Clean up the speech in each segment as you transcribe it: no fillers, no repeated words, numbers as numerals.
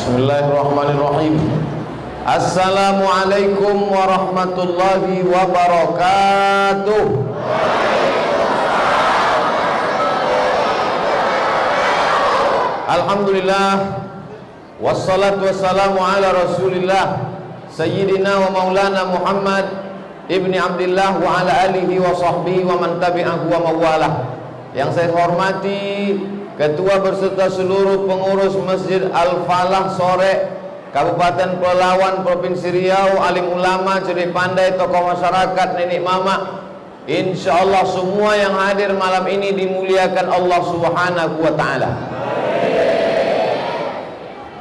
Bismillahirrahmanirrahim. Assalamualaikum warahmatullahi wabarakatuh. Alhamdulillah, wassalatu wassalamu ala rasulillah Sayyidina wa maulana Muhammad ibni Abdillah wa ala alihi wa sahbihi wa man tabi'ahu wa mawalah. Yang saya hormati Ketua berserta seluruh pengurus Masjid Al-Falah Sore Kabupaten Pelalawan Provinsi Riau, alim ulama, cerdik pandai, tokoh masyarakat, nenek mama, insyaallah semua yang hadir malam ini dimuliakan Allah Subhanahu wa ta'ala.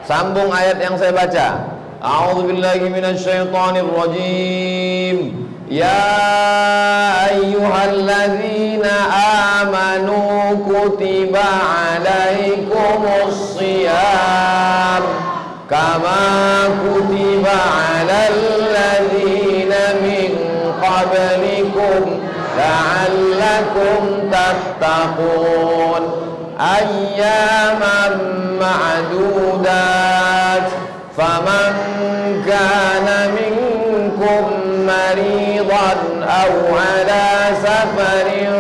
Sambung ayat yang saya baca. A'udzubillahi minasyaitonir rajim. Ya ayyuhalladzina amanu kutiba alaikumus shiyam kama kutiba alal ladzina min qablikum la'allakum tattaqun ayyaman ma'dudat faman kana minkum maridan aw ala safarin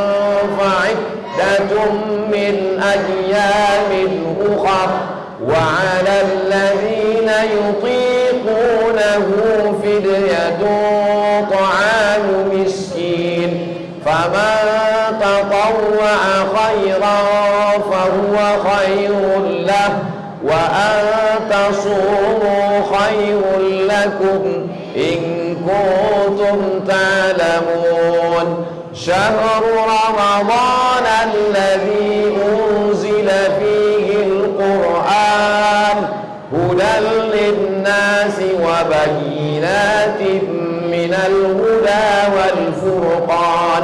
fa'iddatun min ayyamin ukhra wa 'alal ladzina yutiqunahu fidyatun ta'amu miskin faman tatawwa'a khairan fahuwa khairun lahu wa an tasumu khairun lakum in kuntum ta'lamun. Syahru Ramadan alladzi unzila fihi al-Qur'an hudan lin-nasi wa bayyinatin minal huda wal furqan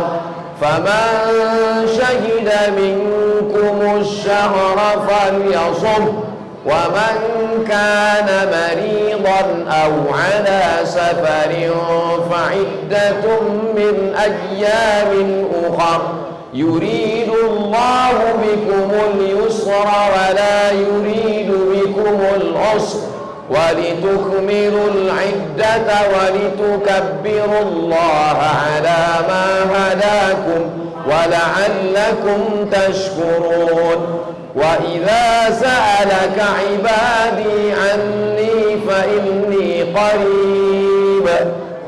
faman shahida minkumus shahra falyasum wa man kana maridan aw ala safarin fa'iddatun min ayyamin ukhra yuridu Allahu bikumul yusra wa la yuridu bikumul usra wa litukmilul iddata wa litukabbirullaha ala ma hadakum wa la'allakum tashkurun. Wa idza sa'alaka 'ibadi 'anni fa inni qarib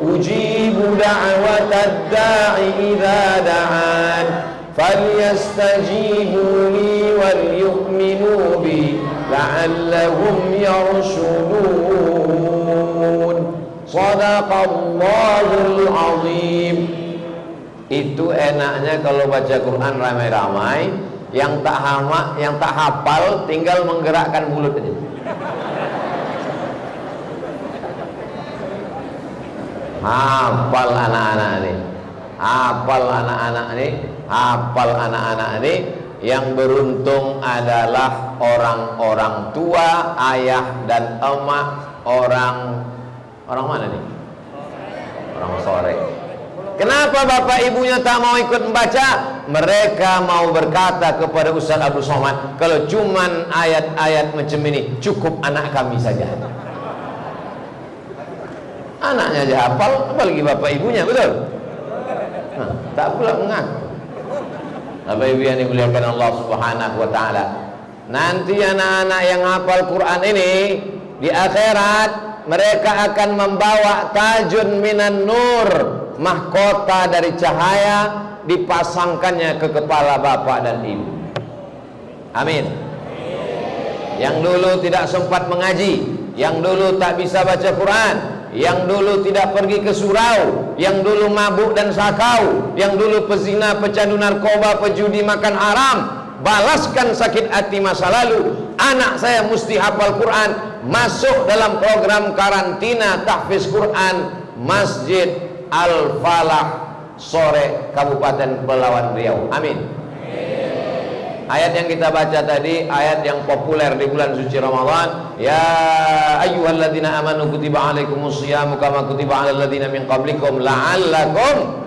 ujibu da'watad da'i idza da'an falyastajibu li wal yu'minu bi la'allahum yarshudun. Shadaqallahul azim. Itu enaknya kalau baca Quran ramai-ramai. Yang tak hafal tinggal menggerakkan mulut aja. Hafal anak-anak ini, hafal anak-anak ini, hafal anak-anak ini. Yang beruntung adalah orang-orang tua, ayah dan emak, orang mana nih? Orang Sore. Kenapa bapak ibunya tak mau ikut membaca? Mereka mau berkata kepada Ustaz Abdul Somad, kalau cuman ayat-ayat macam ini cukup anak kami saja. Anaknya aja hafal, apalagi bapak ibunya, betul? Nah, tak pula mengaku. Bapak ibu yang dimuliakan Allah Subhanahu wa ta'ala, nanti anak-anak yang hafal Quran ini di akhirat mereka akan membawa tajun minan nur, mahkota dari cahaya, dipasangkannya ke kepala bapak dan ibu. Amin. Yang dulu tidak sempat mengaji, yang dulu tak bisa baca Quran, yang dulu tidak pergi ke surau, yang dulu mabuk dan sakau, yang dulu pezina, pecandu narkoba, pejudi, makan haram, balaskan sakit hati masa lalu. Anak saya mesti hafal Quran, masuk dalam program karantina tahfiz Quran Masjid Al-Falah Sore Kabupaten Pelalawan Riau. Amin. Ayat yang kita baca tadi ayat yang populer di bulan suci Ramadan. Ya ayyuhalladzina amanu kutiba alaikumus syiyamu kama kutiba alal ladzina min qablikum la'allakum.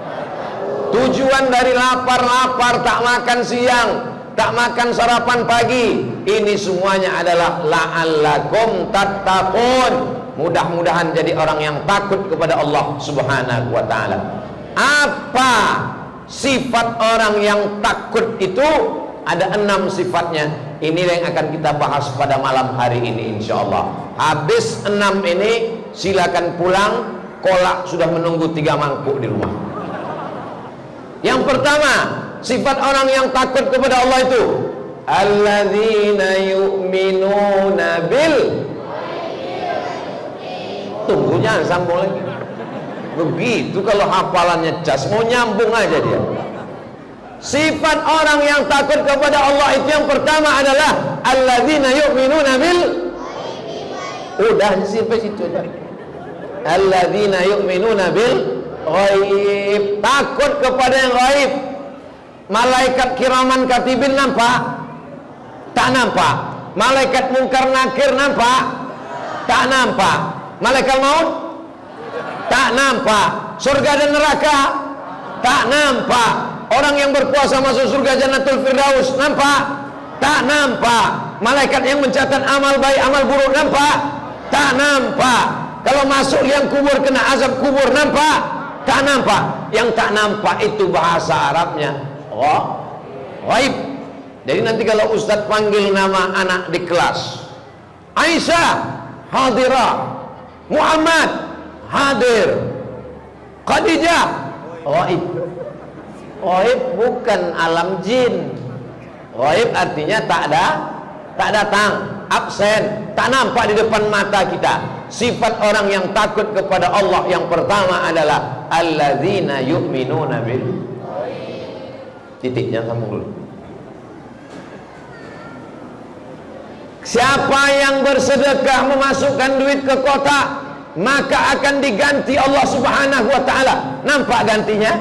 Tujuan dari lapar tak makan siang, tak makan sarapan pagi, Ini semuanya adalah la'allakum tattaqun. Mudah-mudahan jadi orang yang takut kepada Allah Subhanahu wa ta'ala. Apa sifat orang yang takut itu? Ada 6 sifatnya. Ini yang akan kita bahas pada malam hari ini insyaallah. Habis 6 ini silakan pulang. Kolak sudah menunggu 3 mangkuk di rumah. Yang pertama, sifat orang yang takut kepada Allah itu alladzina yu'minuna bil. Tunggu, jangan sambung lagi. Begitu kalau hafalannya jas, mau nyambung aja dia. Sifat orang yang takut kepada Allah itu yang pertama adalah alladzina yu'minuna bil. Udah sampai situ aja. Alladzina yu'minuna bil ghaib. Takut kepada yang ghaib. Malaikat kiraman katibin nampak? Tak nampak. Malaikat mungkar nakir nampak? Tak nampak. Malaikat maut? Tak nampak. Surga dan neraka? Tak nampak. Orang yang berpuasa masuk surga Jannatul Firdaus nampak? Tak nampak. Malaikat yang mencatat amal baik amal buruk nampak? Tak nampak. Kalau masuk liang kubur kena azab kubur nampak? Tak nampak. Yang tak nampak itu bahasa Arabnya ghaib. Jadi nanti kalau Ustadz panggil nama anak di kelas, Aisyah hadirah, Muhammad hadir, Khadijah ghaib. Ghaib bukan alam jin. Ghaib artinya tak datang, absen, tak nampak di depan mata kita. Sifat orang yang takut kepada Allah yang pertama adalah alladzina yu'minuna bil. Titiknya sambung dulu. Siapa yang bersedekah memasukkan duit ke kotak, maka akan diganti Allah Subhanahu wa ta'ala. Nampak gantinya?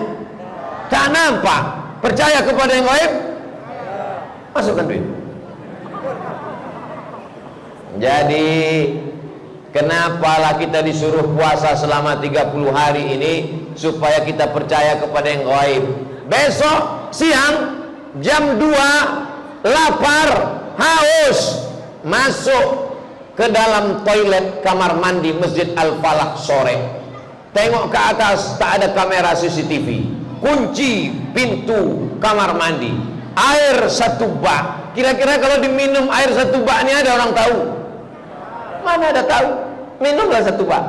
Tak nampak. Percaya kepada yang gaib? Masukkan duit. Jadi kenapalah kita disuruh puasa selama 30 hari ini? Supaya kita percaya kepada yang gaib. Besok siang jam 2 lapar, haus, masuk ke dalam toilet kamar mandi Masjid Al-Falah sore. Tengok ke atas, tak ada kamera CCTV. Kunci pintu kamar mandi. Air 1 bak. Kira-kira kalau diminum air 1 bak ini ada orang tahu? Mana ada tahu? Minumlah 1 bak.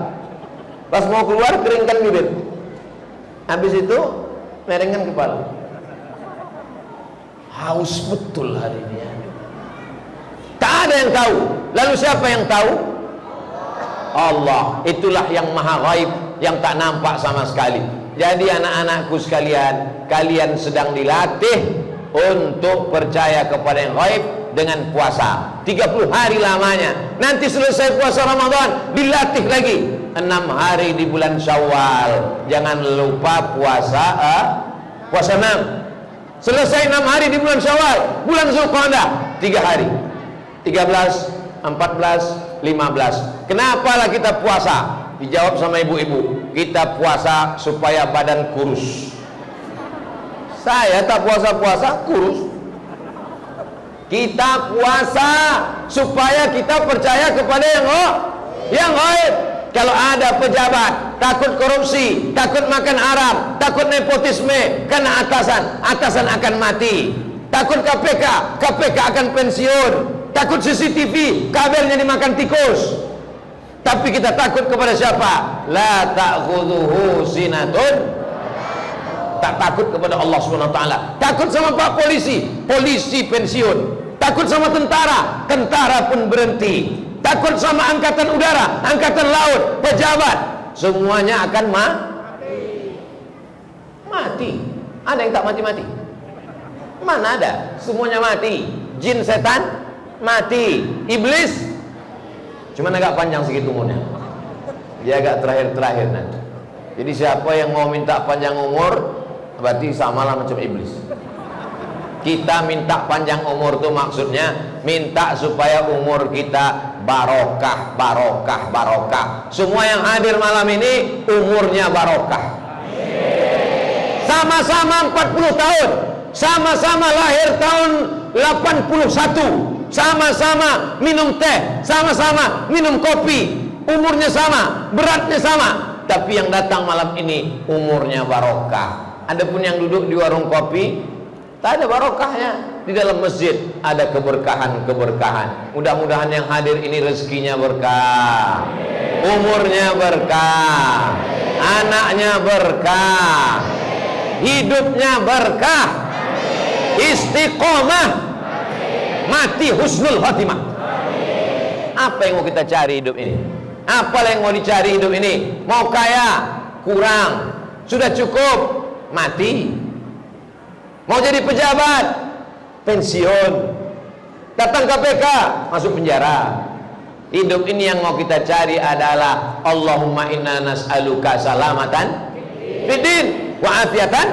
Pas mau keluar keringkan bibir. Habis itu merengkan kepala. Haus betul hari ini. Tak ada yang tahu. Lalu siapa yang tahu? Allah. Itulah yang maha ghaib, yang tak nampak sama sekali. Jadi anak-anakku sekalian, kalian sedang dilatih untuk percaya kepada yang ghaib dengan puasa 30 hari lamanya. Nanti selesai puasa Ramadan dilatih lagi 6 hari di bulan Syawal. Jangan lupa puasa 6. Selesai 6 hari di bulan Syawal, bulan Zulqa'dah 3 hari. 13, 14, 15. Kenapalah kita puasa? Dijawab sama ibu-ibu, kita puasa supaya badan kurus. Saya tak puasa-puasa kurus. Kita puasa supaya kita percaya kepada yang gaib. Kalau ada pejabat takut korupsi, takut makan haram, takut nepotisme, kena atasan akan mati. Takut KPK akan pensiun. Takut CCTV, kabelnya dimakan tikus. Tapi kita takut kepada siapa? La ta'khudhuhu sinatun. Tak takut kepada Allah Subhanahu wa taala. Takut sama Pak polisi pensiun. Takut sama tentara pun berhenti. Takut sama angkatan udara, angkatan laut, pejabat, semuanya akan mati. Ada yang tak mati-mati? Mana ada? Semuanya mati. Jin setan mati. Iblis cuma agak panjang sedikit umurnya. Dia agak terakhir nanti. Jadi siapa yang mau minta panjang umur, berarti samalah macam iblis. Kita minta panjang umur itu maksudnya minta supaya umur kita barokah. Semua yang hadir malam ini umurnya barokah. Sama-sama 40 tahun, sama-sama lahir tahun 81. sama-sama minum teh, sama-sama minum kopi, umurnya sama, beratnya sama, tapi yang datang malam ini umurnya barokah. Adapun yang duduk di warung kopi tak ada barokahnya. Di dalam masjid ada keberkahan-keberkahan. Mudah-mudahan yang hadir ini rezekinya berkah, umurnya berkah, anaknya berkah, hidupnya berkah, istiqomah, mati husnul khotimah. Apa yang mau kita cari hidup ini? Apa yang mau dicari hidup ini? Mau kaya? Kurang. Sudah cukup? Mati. Mau jadi pejabat? Pensiun. Datang KPK? Masuk penjara. Hidup ini yang mau kita cari adalah Allahumma inna nas'aluka salamatan fiddin wa afiatan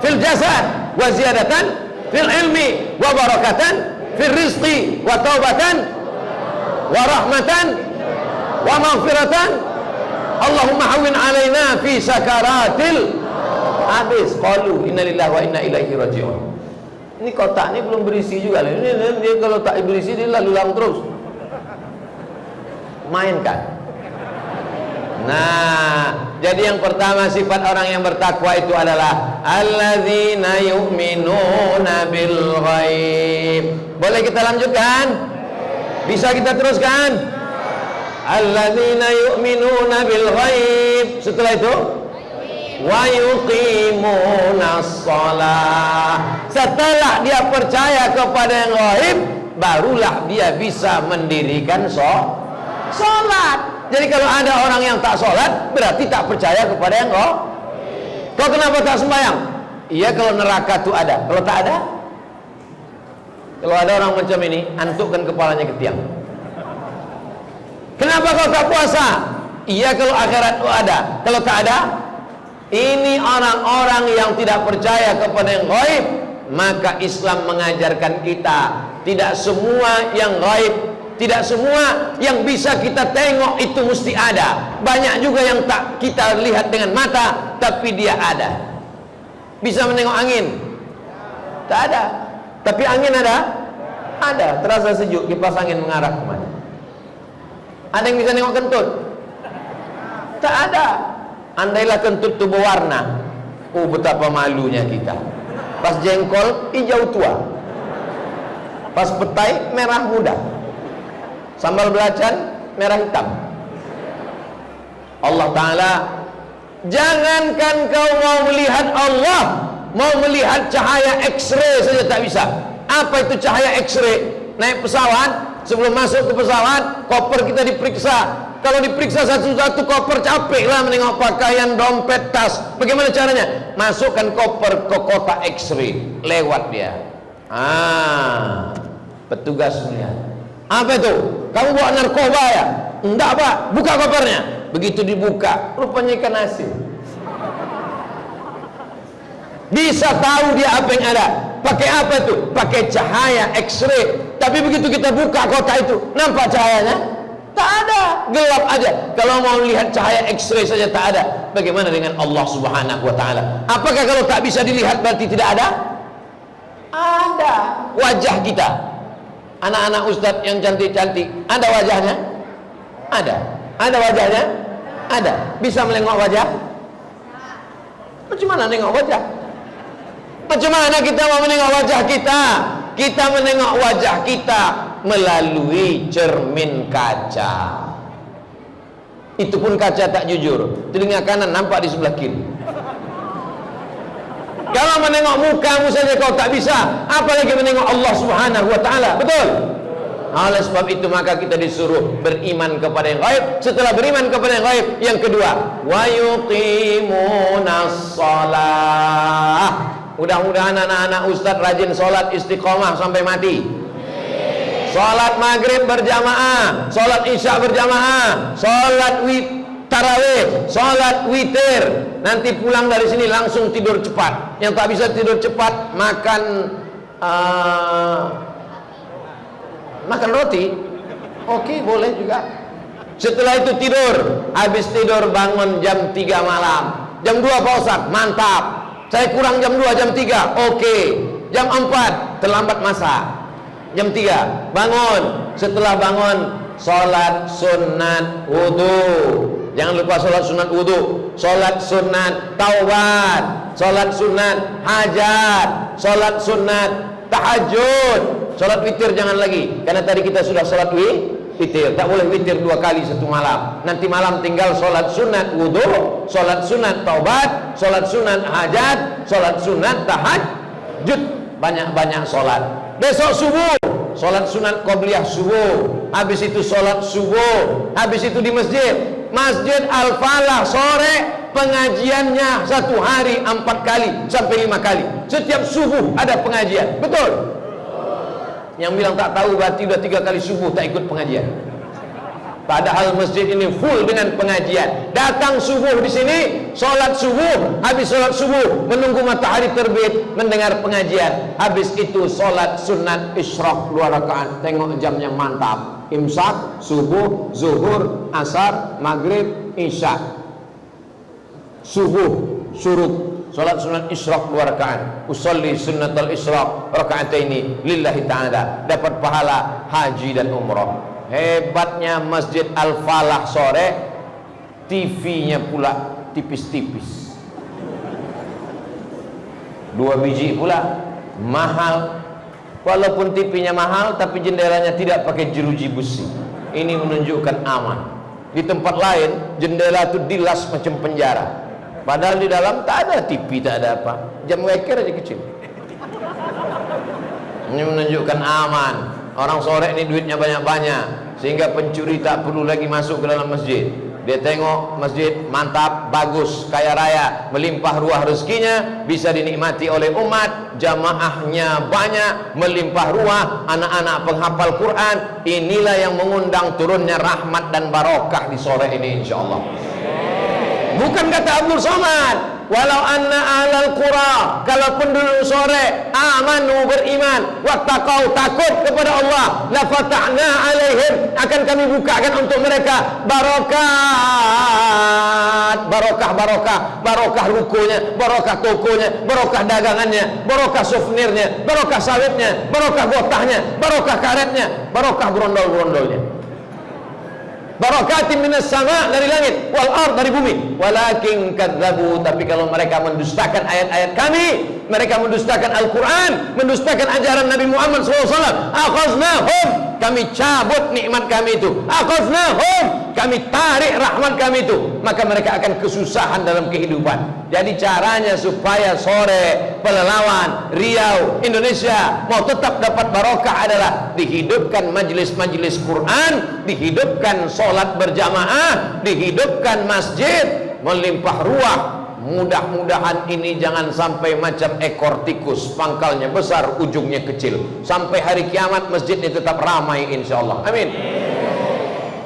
fil jasad wa ziyadatan fil ilmi wa barakatan fil rizqi wa taubatan wa rahmatan wa maghfiratan. Allahumma hawwin alaina fi sakaratil. Habis qalu innalillahi wa inna ilaihi raji'un. Ini kotak ini belum berisi juga. Ini dia kalau tak berisi dia lalu lalang terus. Mainkan. Nah, jadi yang pertama sifat orang yang bertakwa itu adalah alladzina yu'minuna bil ghaib. Boleh kita lanjutkan? Bisa kita teruskan? Alladzina yu'minuna bil ghaib. Setelah itu wa yuqimunas shalah. Setelah dia percaya kepada yang gaib, barulah dia bisa mendirikan sholat. Jadi kalau ada orang yang tak sholat, berarti tak percaya kepada yang gaib. Kau kenapa tak sembahyang? Iya, kalau neraka itu ada. Kalau tak ada, kalau ada orang macam ini, antukkan kepalanya ke tiang. Kenapa kau tak puasa? Iya, kalau akhirat itu ada. Kalau tak ada, ini orang-orang yang tidak percaya kepada yang gaib. Maka Islam mengajarkan kita, tidak semua yang gaib, tidak semua yang bisa kita tengok itu mesti ada. Banyak juga yang tak kita lihat dengan mata, tapi dia ada. Bisa menengok angin? Tak ada. Tapi angin ada? Ada. Terasa sejuk, kipas angin mengarah kemana? Ada yang bisa nengok kentut? Tak ada. Andailah kentut itu berwarna, oh betapa malunya kita. Pas jengkol hijau tua, pas petai merah muda, sambal belacan merah hitam. Allah Ta'ala, jangankan kau mau melihat Allah, mau melihat cahaya X-ray saja tak bisa. Apa itu cahaya X-ray? Naik pesawat, sebelum masuk ke pesawat, koper kita diperiksa. Kalau diperiksa satu-satu koper, capek lah menengok pakaian, dompet, tas. Bagaimana caranya? Masukkan koper ke kotak X-ray, lewat dia. Petugas melihat. Apa itu? Kamu bawa narkoba ya? Enggak Pak, buka kopernya. Begitu dibuka, rupanya ikan asin. Bisa tahu dia apa yang ada. Pakai apa itu? Pakai cahaya X-ray. Tapi begitu kita buka kotak itu, nampak cahayanya? Tak ada, gelap aja. Kalau mau lihat cahaya X-ray saja tak ada. Bagaimana dengan Allah Subhanahu wa Ta'ala? Apakah kalau tak bisa dilihat berarti tidak ada? Ada. Wajah kita, anak-anak ustadz yang cantik-cantik, ada wajahnya? Ada. Ada wajahnya? Ada. Bisa menengok wajah? Macam mana menengok wajah? Macam mana kita mau menengok wajah kita? Kita menengok wajah kita melalui cermin kaca. Itu pun kaca tak jujur. Telinga kanan nampak di sebelah kiri. Kalau menengok mukamu saja kau tak bisa, apalagi menengok Allah Subhanahu wa Ta'ala. Betul? Oleh sebab itu maka kita disuruh beriman kepada yang gaib. Setelah beriman kepada yang gaib, yang kedua, wa yuqimunas shalah. Mudah-mudahan anak-anak ustadz rajin sholat istiqomah sampai mati. Sholat maghrib berjamaah, sholat isya berjamaah, sholat tarawih, sholat witir. Nanti pulang dari sini langsung tidur cepat. Yang tak bisa tidur cepat makan roti. Oke, boleh juga. Setelah itu tidur. Habis tidur bangun jam 3 malam. Jam 2 Pak Ustadz, mantap. Saya kurang jam 2, jam 3, oke. Jam 4, terlambat masak. Jam 3 bangun. Setelah bangun, sholat sunat wudu. Jangan lupa sholat sunat wudu, sholat sunat taubat, sholat sunat hajat, sholat sunat tahajud, sholat witir jangan lagi, karena tadi kita sudah sholat witir. Tak boleh witir 2 kali satu malam. Nanti malam tinggal sholat sunat wudu, sholat sunat taubat, sholat sunat hajat, sholat sunat tahajud. Banyak-banyak sholat. Besok subuh sholat sunat qobliyah subuh, habis itu sholat subuh, habis itu di Masjid Al-Falah sore pengajiannya 1 hari 4 kali sampai 5 kali. Setiap subuh ada pengajian. Betul? Yang bilang tak tahu berarti udah 3 kali subuh tak ikut pengajian. Padahal masjid ini full dengan pengajian. Datang subuh di sini, sholat subuh, habis sholat subuh menunggu matahari terbit, mendengar pengajian. Habis itu sholat sunat isyraq 2 rakaat. Tengok jamnya mantap. Imsak, subuh, zuhur, asar, maghrib, isya. Subuh, syuruk. Sholat sunat isyraq 2 rakaat. Usolli sunnatal isyraq rakaataini lillahi ta'ala. Dapat pahala haji dan umrah. Hebatnya Masjid Al-Falah sore, TV-nya pula tipis-tipis, 2 biji pula, mahal. Walaupun TV-nya mahal, tapi jendelanya tidak pakai jeruji besi. Ini menunjukkan aman. Di tempat lain jendela itu dilas macam penjara, padahal di dalam tak ada TV, tak ada apa, jam weker aja kecil. Ini menunjukkan aman. Orang sore ini duitnya banyak-banyak, sehingga pencuri tak perlu lagi masuk ke dalam masjid. Dia tengok masjid mantap, bagus, kaya raya, melimpah ruah rezekinya, bisa dinikmati oleh umat, jamaahnya banyak, melimpah ruah, anak-anak penghafal Quran. Inilah yang mengundang turunnya rahmat dan barokah di sore ini, insyaallah. Bukan kata Abdul Somad, walau anna ahlal qura, kalau penduduk sore amanu beriman, wattaqau takut kepada Allah, la fatahna alaihim, akan kami bukakan untuk mereka barokat, barokah rukonya, barokah tokonya, barokah dagangannya, barokah souvenirnya, barokah sawitnya, barokah gotahnya, barokah karetnya, barokah berondol-berondolnya. Barakatin minas sama, dari langit, wal ard, dari bumi. Walakin kadzabu, tapi kalau mereka mendustakan ayat-ayat kami, mereka mendustakan Al-Quran, mendustakan ajaran Nabi Muhammad SAW, akhaznahum, kami cabut nikmat kami itu, akhaznahum, kami tarik rahmat kami itu, maka mereka akan kesusahan dalam kehidupan. Jadi caranya supaya sore Pelalawan, Riau, Indonesia mau tetap dapat barokah adalah dihidupkan majelis-majelis Quran, dihidupkan sholat berjamaah, dihidupkan masjid, melimpah ruah. Mudah-mudahan ini jangan sampai macam ekor tikus, pangkalnya besar, ujungnya kecil. Sampai hari kiamat masjid ini tetap ramai, insyaallah. Amin.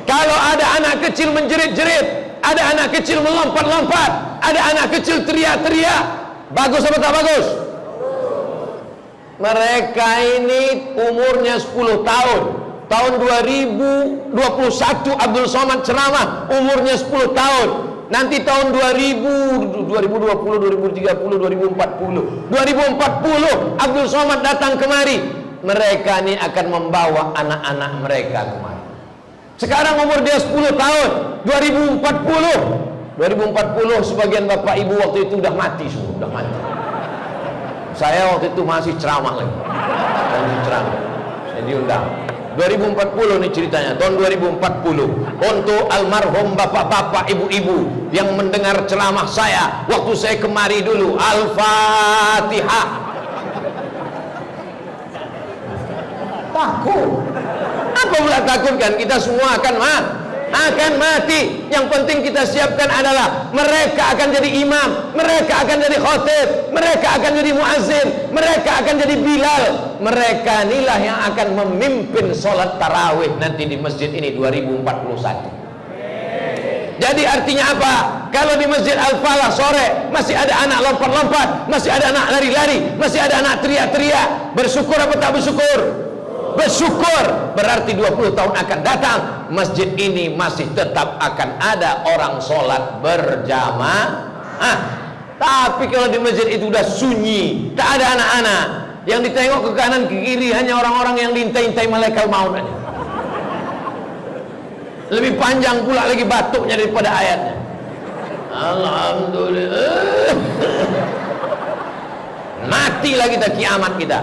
Kalau ada anak kecil menjerit-jerit, ada anak kecil melompat-lompat, ada anak kecil teriak-teriak, bagus apa tak bagus? Mereka ini umurnya 10 tahun. Tahun 2021 Abdul Somad ceramah, umurnya 10 tahun. Nanti tahun 2020, 2030, 2040 Abdul Somad datang kemari. Mereka ini akan membawa anak-anak mereka kemari. Sekarang umur dia 10 tahun, 2040 sebagian bapak ibu waktu itu udah mati semua, udah mati. Saya waktu itu masih ceramah lagi, masih ceramah, saya diundang. 2040 ini ceritanya, tahun 2040, untuk almarhum bapak-bapak, ibu-ibu yang mendengar ceramah saya waktu saya kemari dulu. Al-Fatihah. Takut. Apa pula takutkan? Kita semua akan mati. Yang penting kita siapkan adalah mereka akan jadi imam, mereka akan jadi khotib, mereka akan jadi muazzin, mereka akan jadi bilal. Mereka inilah yang akan memimpin sholat tarawih nanti di masjid ini 2041. Jadi artinya apa? Kalau di Masjid Al-Falah sore masih ada anak lompat-lompat, masih ada anak lari-lari, masih ada anak teriak-teriak, bersyukur apa tak bersyukur? Bersyukur. Berarti 20 tahun akan datang masjid ini masih tetap akan ada orang sholat berjamaah. Tapi kalau di masjid itu udah sunyi, tak ada anak-anak, Yang ditengok ke kanan ke kiri hanya orang-orang yang diintai-intai malaikat maut aja. Lebih panjang pula lagi batuknya daripada ayatnya. Alhamdulillah. Matilah kita, kiamat kita.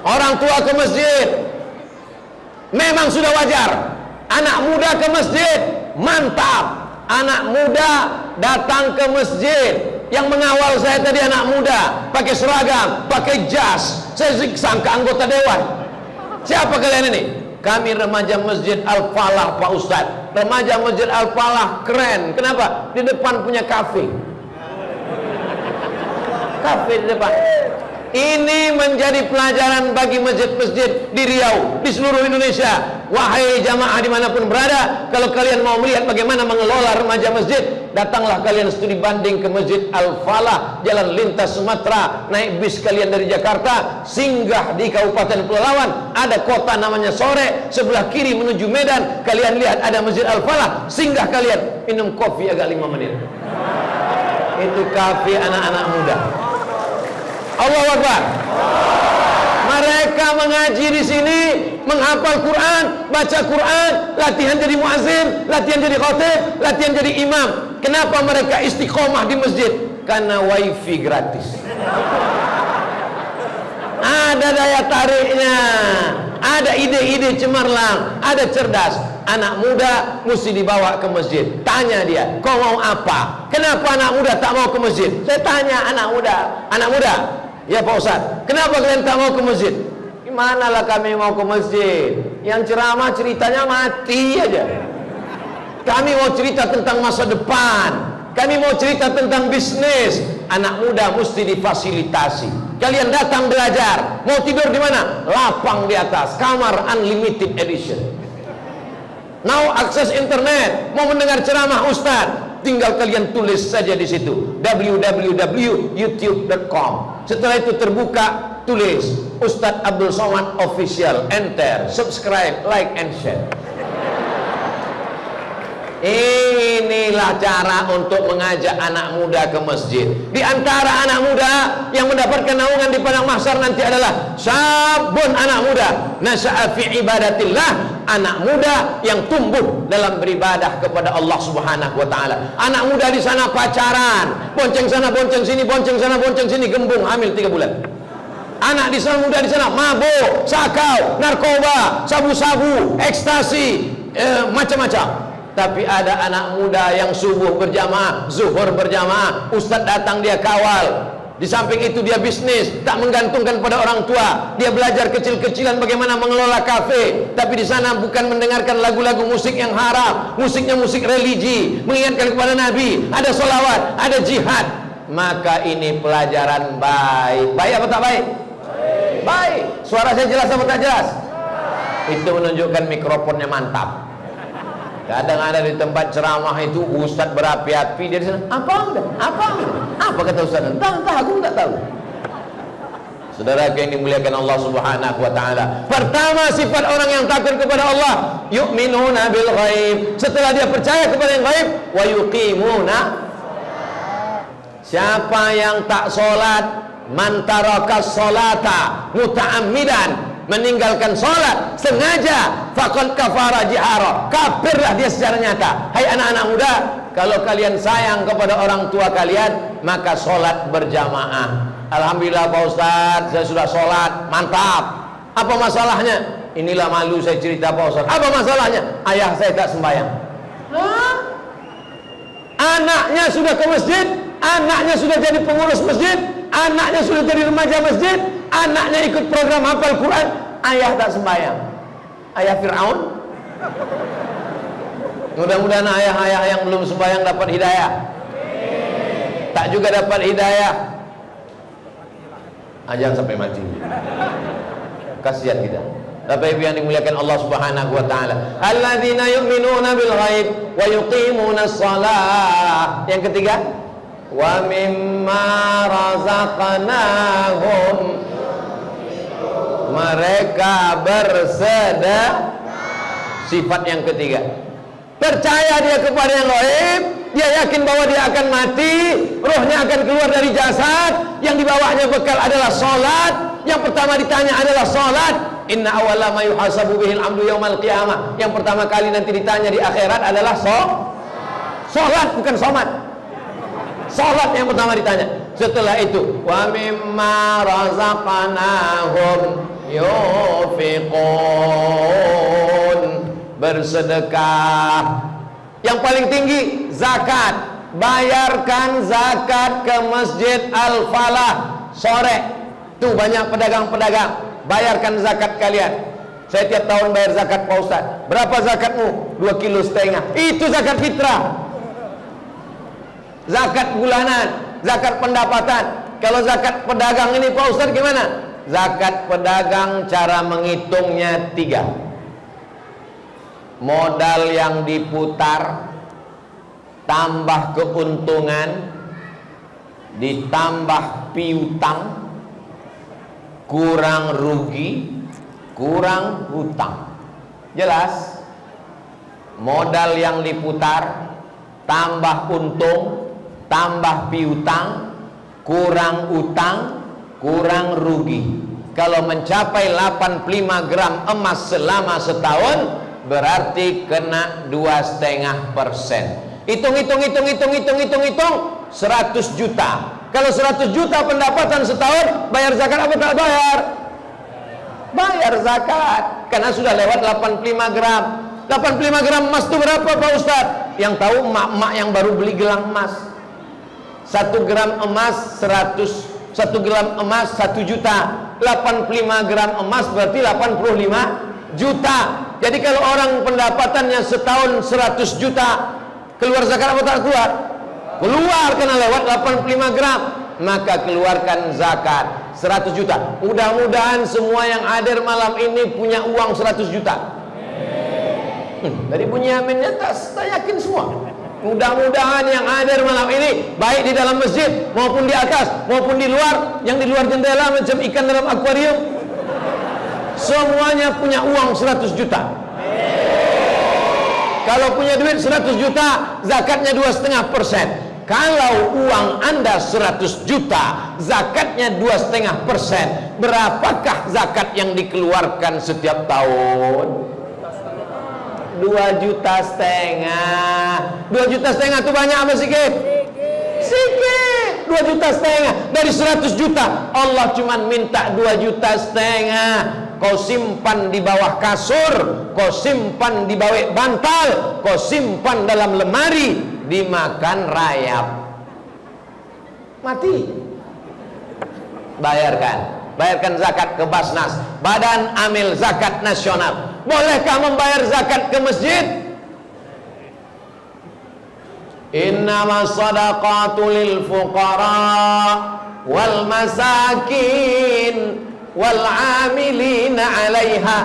Orang tua ke masjid memang sudah wajar. Anak muda ke masjid, mantap. Anak muda datang ke masjid. Yang mengawal saya tadi anak muda, pakai seragam, pakai jas. Saya sangka anggota dewan. Siapa kalian ini? Kami remaja Masjid Al-Falah, Pak Ustadz. Remaja Masjid Al-Falah keren. Kenapa? Di depan punya kafe. Kafe di depan. Ini menjadi pelajaran bagi masjid-masjid di Riau, di seluruh Indonesia. Wahai jamaah dimanapun berada, kalau kalian mau melihat bagaimana mengelola remaja masjid, datanglah kalian studi banding ke Masjid Al-Falah, Jalan Lintas Sumatera. Naik bis kalian dari Jakarta, singgah di Kabupaten Pelalawan, ada kota namanya Sore, sebelah kiri menuju Medan. Kalian lihat ada Masjid Al-Falah, singgah kalian, minum kopi agak 5 menit. Itu kafe anak-anak muda. Allahu Akbar. Mereka mengaji di sini, menghafal Quran, baca Quran, latihan jadi muazzin, latihan jadi khatib, latihan jadi imam. Kenapa mereka istiqomah di masjid? Karena wifi gratis. Ada daya tariknya, ada ide-ide cemerlang, ada cerdas. Anak muda mesti dibawa ke masjid. Tanya dia, kau mau apa? Kenapa anak muda tak mau ke masjid? Saya tanya anak muda, ya Pak Ustadz, kenapa kalian tak mau ke masjid? Gimanalah kami mau ke masjid? Yang ceramah ceritanya mati aja. Kami mau cerita tentang masa depan. Kami mau cerita tentang bisnis. Anak muda mesti difasilitasi. Kalian datang belajar. Mau tidur di mana? Lapang di atas, kamar unlimited edition. Now akses internet. Mau mendengar ceramah Ustadz, tinggal kalian tulis saja di situ www.youtube.com. Setelah itu terbuka, tulis Ustadz Abdul Somad Official, enter, subscribe, like and share. Inilah cara untuk mengajak anak muda ke masjid. Di antara anak muda yang mendapatkan naungan di padang mahsyar nanti adalah sabun anak muda nasya'a fi ibadatillah, anak muda yang tumbuh dalam beribadah kepada Allah Subhanahu wa taala. Anak muda di sana pacaran, bonceng sana bonceng sini, bonceng sana bonceng sini, gembung, hamil 3 bulan. Anak di sana, muda di sana mabuk, sakau, narkoba, sabu-sabu, ekstasi, macam-macam. Tapi ada anak muda yang subuh berjamaah, zuhur berjamaah, ustadz datang dia kawal. Di samping itu dia bisnis, tak menggantungkan pada orang tua. Dia belajar kecil-kecilan bagaimana mengelola kafe. Tapi di sana bukan mendengarkan lagu-lagu musik yang haram, musiknya musik religi, mengingatkan kepada Nabi, ada solawat, ada jihad. Maka ini pelajaran baik. Baik apa tak baik? Baik. Suara saya jelas apa tak jelas? Itu menunjukkan mikrofonnya mantap. Kadang ada di tempat ceramah itu ustadz berapi-api, dia di sana, apa kata ustadz? Entah, aku tak tahu. Saudara yang dimuliakan Allah Subhanahu wa taala. Pertama sifat orang yang takut kepada Allah, yu'minuna bil ghaib. Setelah dia percaya kepada yang ghaib, wa yuqimuna. Siapa yang tak salat, man tarakas salata muta'ammidan, meninggalkan sholat sengaja, faqad kafara jihara, kafirlah dia secara nyata. Hai anak-anak muda, kalau kalian sayang kepada orang tua kalian, maka sholat berjamaah. Alhamdulillah Pak Ustadz, saya sudah sholat, mantap. Apa masalahnya? Inilah malu saya cerita Pak Ustadz. Apa masalahnya? Ayah saya tak sembahyang. Hah? Anaknya sudah ke masjid, anaknya sudah jadi pengurus masjid, anaknya sudah jadi remaja masjid, anaknya ikut program hafal Quran, ayah tak sembahyang. Ayah Fir'aun. Mudah-mudahan ayah-ayah yang belum sembahyang dapat hidayah. Tak juga dapat hidayah, jangan sampai mati. Kasihan kita. Bapak Ibu yang dimuliakan Allah Subhanahu wa taala. Alladzina yu'minuna bil ghaib wa yuqimuna shalah. Yang ketiga, wa mimma razaqnahum, mereka bersedekah. Sifat yang ketiga, percaya dia kepada yang gaib, dia yakin bahwa dia akan mati, rohnya akan keluar dari jasad, yang dibawanya bekal adalah sholat, Yang pertama ditanya adalah salat. Inna awwala ma yuhasabu bihil 'abdu yaumal qiyamah. Yang pertama kali nanti ditanya di akhirat adalah salat, bukan somat. Salat yang pertama ditanya. Setelah itu, wa mimma razaqnahum yunfiqun, bersedekah. Yang paling tinggi zakat. Bayarkan zakat ke Masjid Al-Falah sore. Tuh banyak pedagang-pedagang. Bayarkan zakat kalian. Saya tiap tahun bayar zakat Pak Ustaz. Berapa zakatmu? 2,5 kilo. Itu zakat fitrah. Zakat bulanan, zakat pendapatan. Kalau zakat pedagang ini Pak Ustaz gimana? Zakat pedagang cara menghitungnya 3. Modal yang diputar tambah keuntungan ditambah piutang kurang rugi kurang hutang. Jelas? Modal yang diputar tambah untung tambah piutang kurang utang kurang rugi. Kalau mencapai 85 gram emas selama setahun berarti kena 2,5%. Hitung 100 juta. Kalau 100 juta pendapatan setahun, bayar zakat apa tak bayar? Bayar zakat, karena sudah lewat 85 gram. 85 gram emas itu berapa Pak Ustaz? Yang tahu emak-emak yang baru beli gelang emas. 1 gram emas 1 gram emas 1 juta. 85 gram emas berarti 85 juta. Jadi kalau orang pendapatannya setahun 100 juta, keluar zakat apa tak keluar? Keluar, karena lewat 85 gram. Maka keluarkan zakat 100 juta. Mudah-mudahan semua yang hadir malam ini punya uang 100 juta. Dari bunyi aminnya tak yakin semua. Mudah-mudahan yang hadir malam ini, baik di dalam masjid maupun di atas maupun di luar, yang di luar jendela macam ikan dalam akuarium, semuanya punya uang 100 juta. Kalau punya duit 100 juta, zakatnya 2,5%. Kalau uang Anda 100 juta, zakatnya 2,5%. Berapakah zakat yang dikeluarkan setiap tahun? 2,5 juta. 2,5 juta itu banyak apa sedikit? Sedikit. 2,5 juta. Dari 100 juta, Allah cuma minta 2,5 juta. Kau simpan di bawah kasur, kau simpan di bawah bantal, kau simpan dalam lemari, dimakan rayap, mati. Bayarkan zakat ke Basnas, Badan Amil Zakat Nasional. Bolehkah membayar zakat ke masjid? Innamas shadaqatu lil fuqara wal masakin wal 'amilina 'alaiha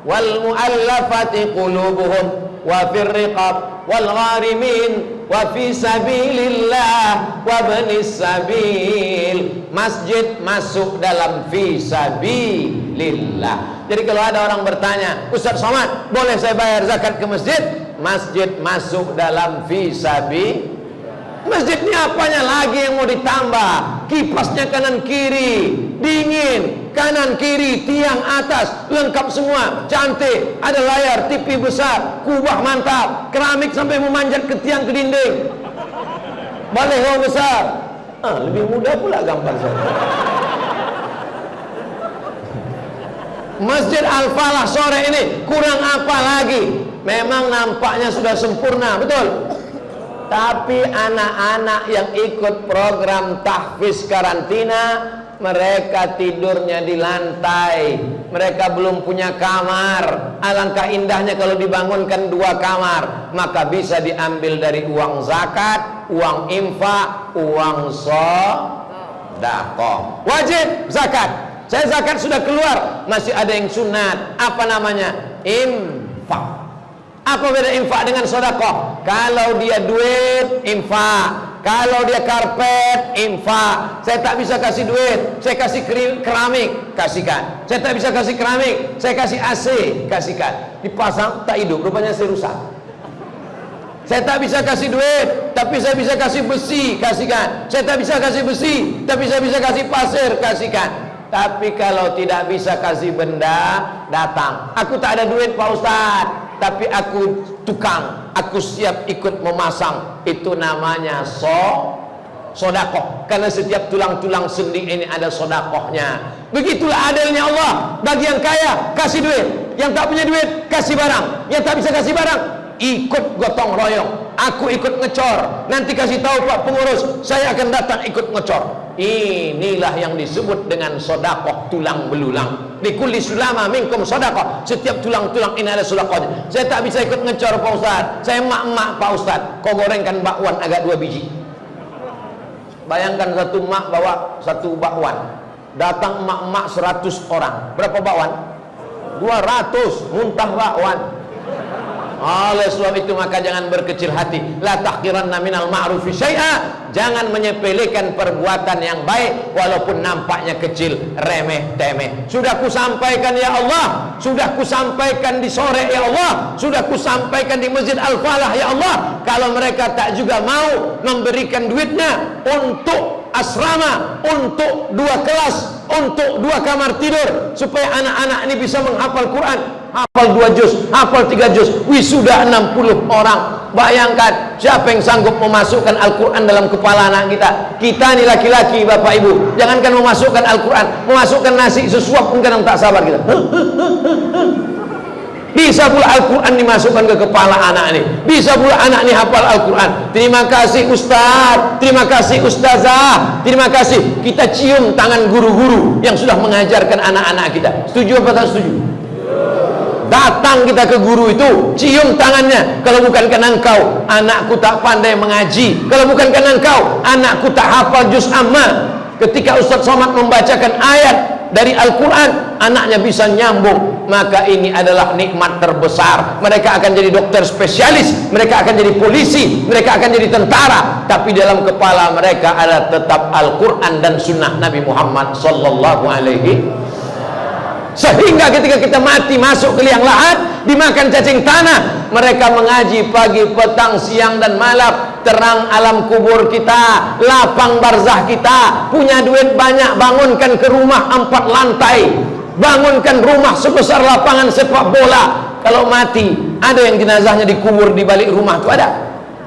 wal mu'allafati qulubuhum wa fir riqab wal gharimin wa fi sabilillah wa ibnis sabil. Masjid masuk dalam fi sabilillah. Jadi kalau ada orang bertanya, Ustaz Somad, boleh saya bayar zakat ke masjid? Masjid masuk dalam fi sabilillah. Masjidnya apanya lagi yang mau ditambah? Kipasnya kanan kiri, dingin, kanan kiri, tiang atas, lengkap semua, cantik, ada layar TV besar, kubah mantap, keramik sampai memanjat ke tiang ke dinding, baliho besar. Lebih mudah pula gambar saya. Masjid Al-Falah sore ini kurang apa lagi? Memang nampaknya sudah sempurna, betul? Tapi anak-anak yang ikut program tahfiz karantina, mereka tidurnya di lantai. Mereka belum punya kamar. Alangkah indahnya kalau dibangunkan 2 kamar. Maka bisa diambil dari uang zakat, uang infak, uang sedekah. Wajib zakat. Saya zakat sudah keluar, masih ada yang sunat. Apa namanya? Infak. Apa beda infak dengan sedekah? Kalau dia duit, infak. Kalau dia karpet, infak. Saya tak bisa kasih duit, saya kasih keramik, kasihkan. Saya tak bisa kasih keramik, saya kasih AC, kasihkan. Dipasang tak hidup, rupanya saya rusak. Saya tak bisa kasih duit, tapi saya bisa kasih besi, kasihkan. Saya tak bisa kasih besi, tapi saya bisa kasih pasir, kasihkan. Tapi kalau tidak bisa kasih benda, datang. Aku tak ada duit Pak Ustadz, tapi aku tukang, aku siap ikut memasang. Itu namanya sodakoh. Karena setiap tulang-tulang sendi ini ada sodakohnya. Begitulah adilnya Allah. Bagi yang kaya, kasih duit. Yang tak punya duit, kasih barang. Yang tak bisa kasih barang, ikut gotong royong. Aku ikut ngecor. Nanti kasih tahu Pak pengurus, saya akan datang ikut ngecor. Inilah yang disebut dengan sodakoh tulang belulang. Likulli sulama minkum sodakoh. Setiap tulang-tulang ini ada sodakohnya. Saya tak bisa ikut ngecor Pak Ustaz, saya emak-emak Pak Ustaz. Kau gorengkan bakwan agak 2 biji. Bayangkan satu emak bawa satu bakwan, datang emak-emak 100 orang. Berapa bakwan? 200. Muntah bakwan. Oleh sebab itu maka jangan berkecil hati. La tahqiranna minal ma'rufi syai'a. Jangan menyepelekan perbuatan yang baik walaupun nampaknya kecil, remeh temeh. Sudah kusampaikan ya Allah, sudah kusampaikan di sore ya Allah, sudah kusampaikan di Masjid Al-Falah ya Allah. Kalau mereka tak juga mau memberikan duitnya untuk asrama, untuk 2 kelas, untuk 2 kamar tidur, supaya anak-anak ini bisa menghafal Quran, hafal 2 juz, hafal 3 juz, wisuda 60 orang. Bayangkan siapa yang sanggup memasukkan Al-Quran dalam kepala anak kita. Kita ini laki-laki Bapak Ibu, jangankan memasukkan Al-Quran, memasukkan nasi sesuap pun kadang tak sabar kita. Bisa pula Al-Quran dimasukkan ke kepala anak ini, bisa pula anak ini hafal Al-Quran. Terima kasih Ustaz, terima kasih Ustazah, terima kasih. Kita cium tangan guru-guru yang sudah mengajarkan anak-anak kita. Setuju apa tak setuju? Datang kita ke guru itu, cium tangannya. Kalau bukan karena engkau, anakku tak pandai mengaji. Kalau bukan karena engkau, anakku tak hafal juz amma. Ketika Ustaz Somad membacakan ayat dari Al-Quran, anaknya bisa nyambung. Maka ini adalah nikmat terbesar. Mereka akan jadi dokter spesialis, mereka akan jadi polisi, mereka akan jadi tentara. Tapi dalam kepala mereka ada tetap Al-Quran dan sunnah Nabi Muhammad sallallahu alaihi. Sehingga ketika kita mati masuk ke liang lahat, dimakan cacing tanah, mereka mengaji pagi, petang, siang dan malam. Terang alam kubur kita, lapang barzah kita. Punya duit banyak, bangunkan ke rumah 4 lantai, bangunkan rumah sebesar lapangan sepak bola. Kalau mati, ada yang jenazahnya dikubur di balik rumah itu ada?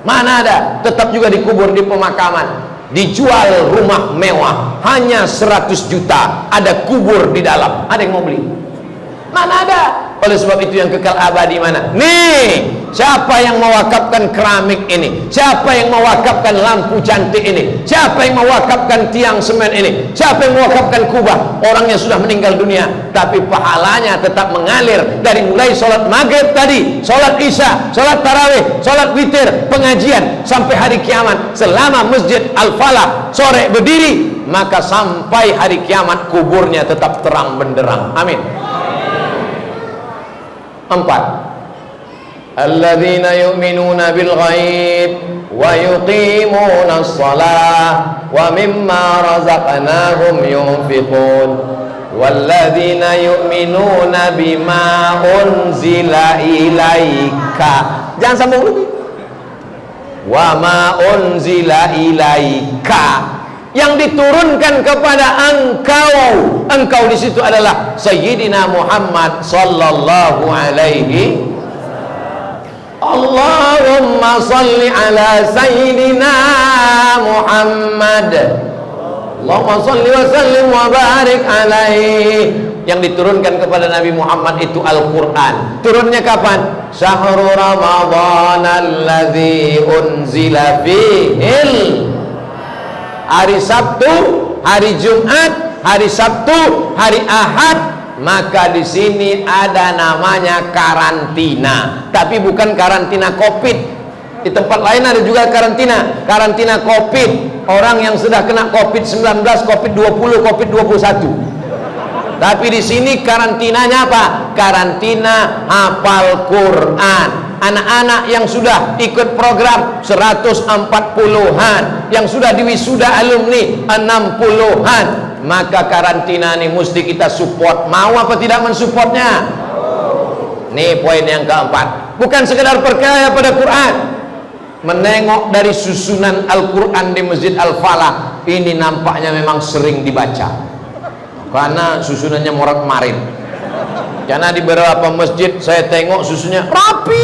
Mana ada? Tetap juga dikubur di pemakaman. Dijual rumah mewah hanya 100 juta, ada kubur di dalam. Ada yang mau beli? Mana ada? Oleh sebab itu yang kekal abadi mana? Nih, siapa yang mewakafkan keramik ini? Siapa yang mewakafkan lampu cantik ini? Siapa yang mewakafkan tiang semen ini? Siapa yang mewakafkan kubah? Orang yang sudah meninggal dunia, tapi pahalanya tetap mengalir dari mulai sholat maghrib tadi, sholat isya, sholat tarawih, sholat witir, pengajian, sampai hari kiamat. Selama Masjid Al-Falah sore berdiri, maka sampai hari kiamat kuburnya tetap terang benderang. Amin. 4. Alladzina yu'minuna bil ghaib wa yuqimuna as-salah wa mimma razaqnahum yunfiqun walladzina yu'minuna bima unzila ilaika. Jangan sambung lagi. Wa ma unzila ilaika, yang diturunkan kepada engkau. Engkau di situ adalah Sayyidina Muhammad sallallahu alaihi. Allahumma salli ala Sayyidina Muhammad. Allahumma salli wa sallim wa barik alaihi. Yang diturunkan kepada Nabi Muhammad itu Al-Quran. Turunnya kapan? Syahrul Ramadhan alladzi unzila fihil. Hari Sabtu, hari Jumat, hari Sabtu, hari Ahad. Maka di sini ada namanya karantina, tapi bukan karantina Covid. Di tempat lain ada juga karantina, karantina Covid. Orang yang sudah kena Covid-19, Covid-20, Covid-21. Tapi di sini karantinanya apa? Karantina hafal Quran. Anak-anak yang sudah ikut program 140-an, yang sudah diwisuda alumni 60-an, maka karantina ini mesti kita support. Mau apa tidak mensupportnya? Nih poin yang keempat. Bukan sekedar percaya pada Quran, menengok dari susunan Al-Quran di Masjid Al-Falah, ini nampaknya memang sering dibaca. karena susunannya morat-marit. Karena di beberapa masjid saya tengok susunnya rapi,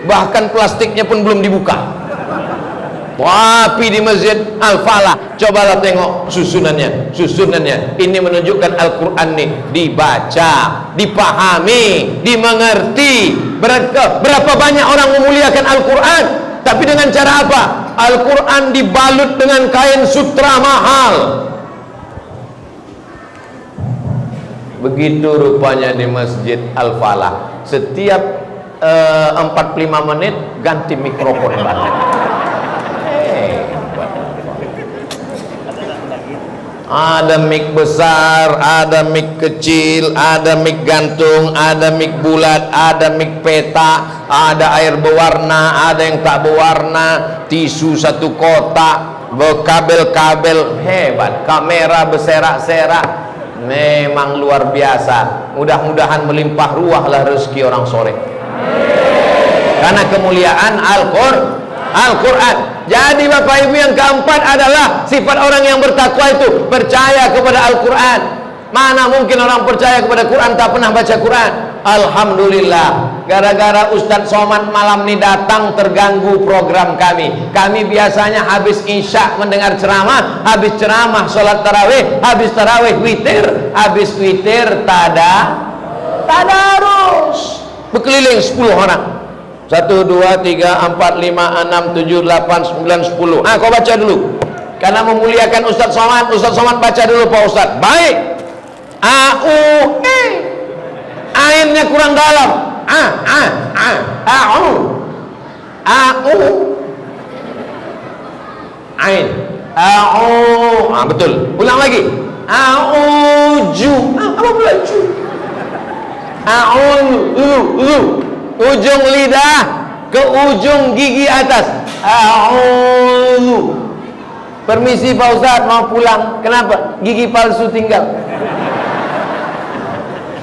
bahkan plastiknya pun belum dibuka. Tapi di Masjid Al-Falah cobalah tengok susunannya. Ini menunjukkan Al-Quran nih dibaca, dipahami, dimengerti. Berapa banyak orang memuliakan Al-Quran, tapi dengan cara apa? Al-Quran dibalut dengan kain sutra mahal. Begitu rupanya di Masjid Al-Falah. Setiap 45 menit ganti mikrofon baru. Ada mic besar, ada mic kecil, ada mic gantung, ada mic bulat, ada mic peta, ada air berwarna, ada yang tak berwarna, tisu satu kotak, kabel-kabel hebat, kamera berserak-serak. Memang luar biasa. Mudah-mudahan melimpah ruahlah rezeki orang soleh, karena kemuliaan Al-Quran. Jadi Bapak Ibu, yang keempat adalah sifat orang yang bertakwa itu percaya kepada Al-Quran. Mana mungkin orang percaya kepada Quran tak pernah baca Quran? Alhamdulillah, gara-gara Ustadz Somad malam ini datang terganggu program kami. Kami biasanya habis isya mendengar ceramah, habis ceramah sholat tarawih, habis tarawih witir, habis witir tadarus, berkeliling 10 orang. 1, 2, 3, 4, 5, 6, 7, 8, 9, 10. Kau baca dulu, karena memuliakan Ustadz Somad. Ustadz Somad baca dulu Pak Ustadz. Baik. Ainnya kurang dalam. Ain. Betul. Ulang lagi. Auju. Apa pula ju? Ujung lidah ke ujung gigi atas. Permisi Pak Ustadz, mau pulang. Kenapa? Gigi palsu tinggal.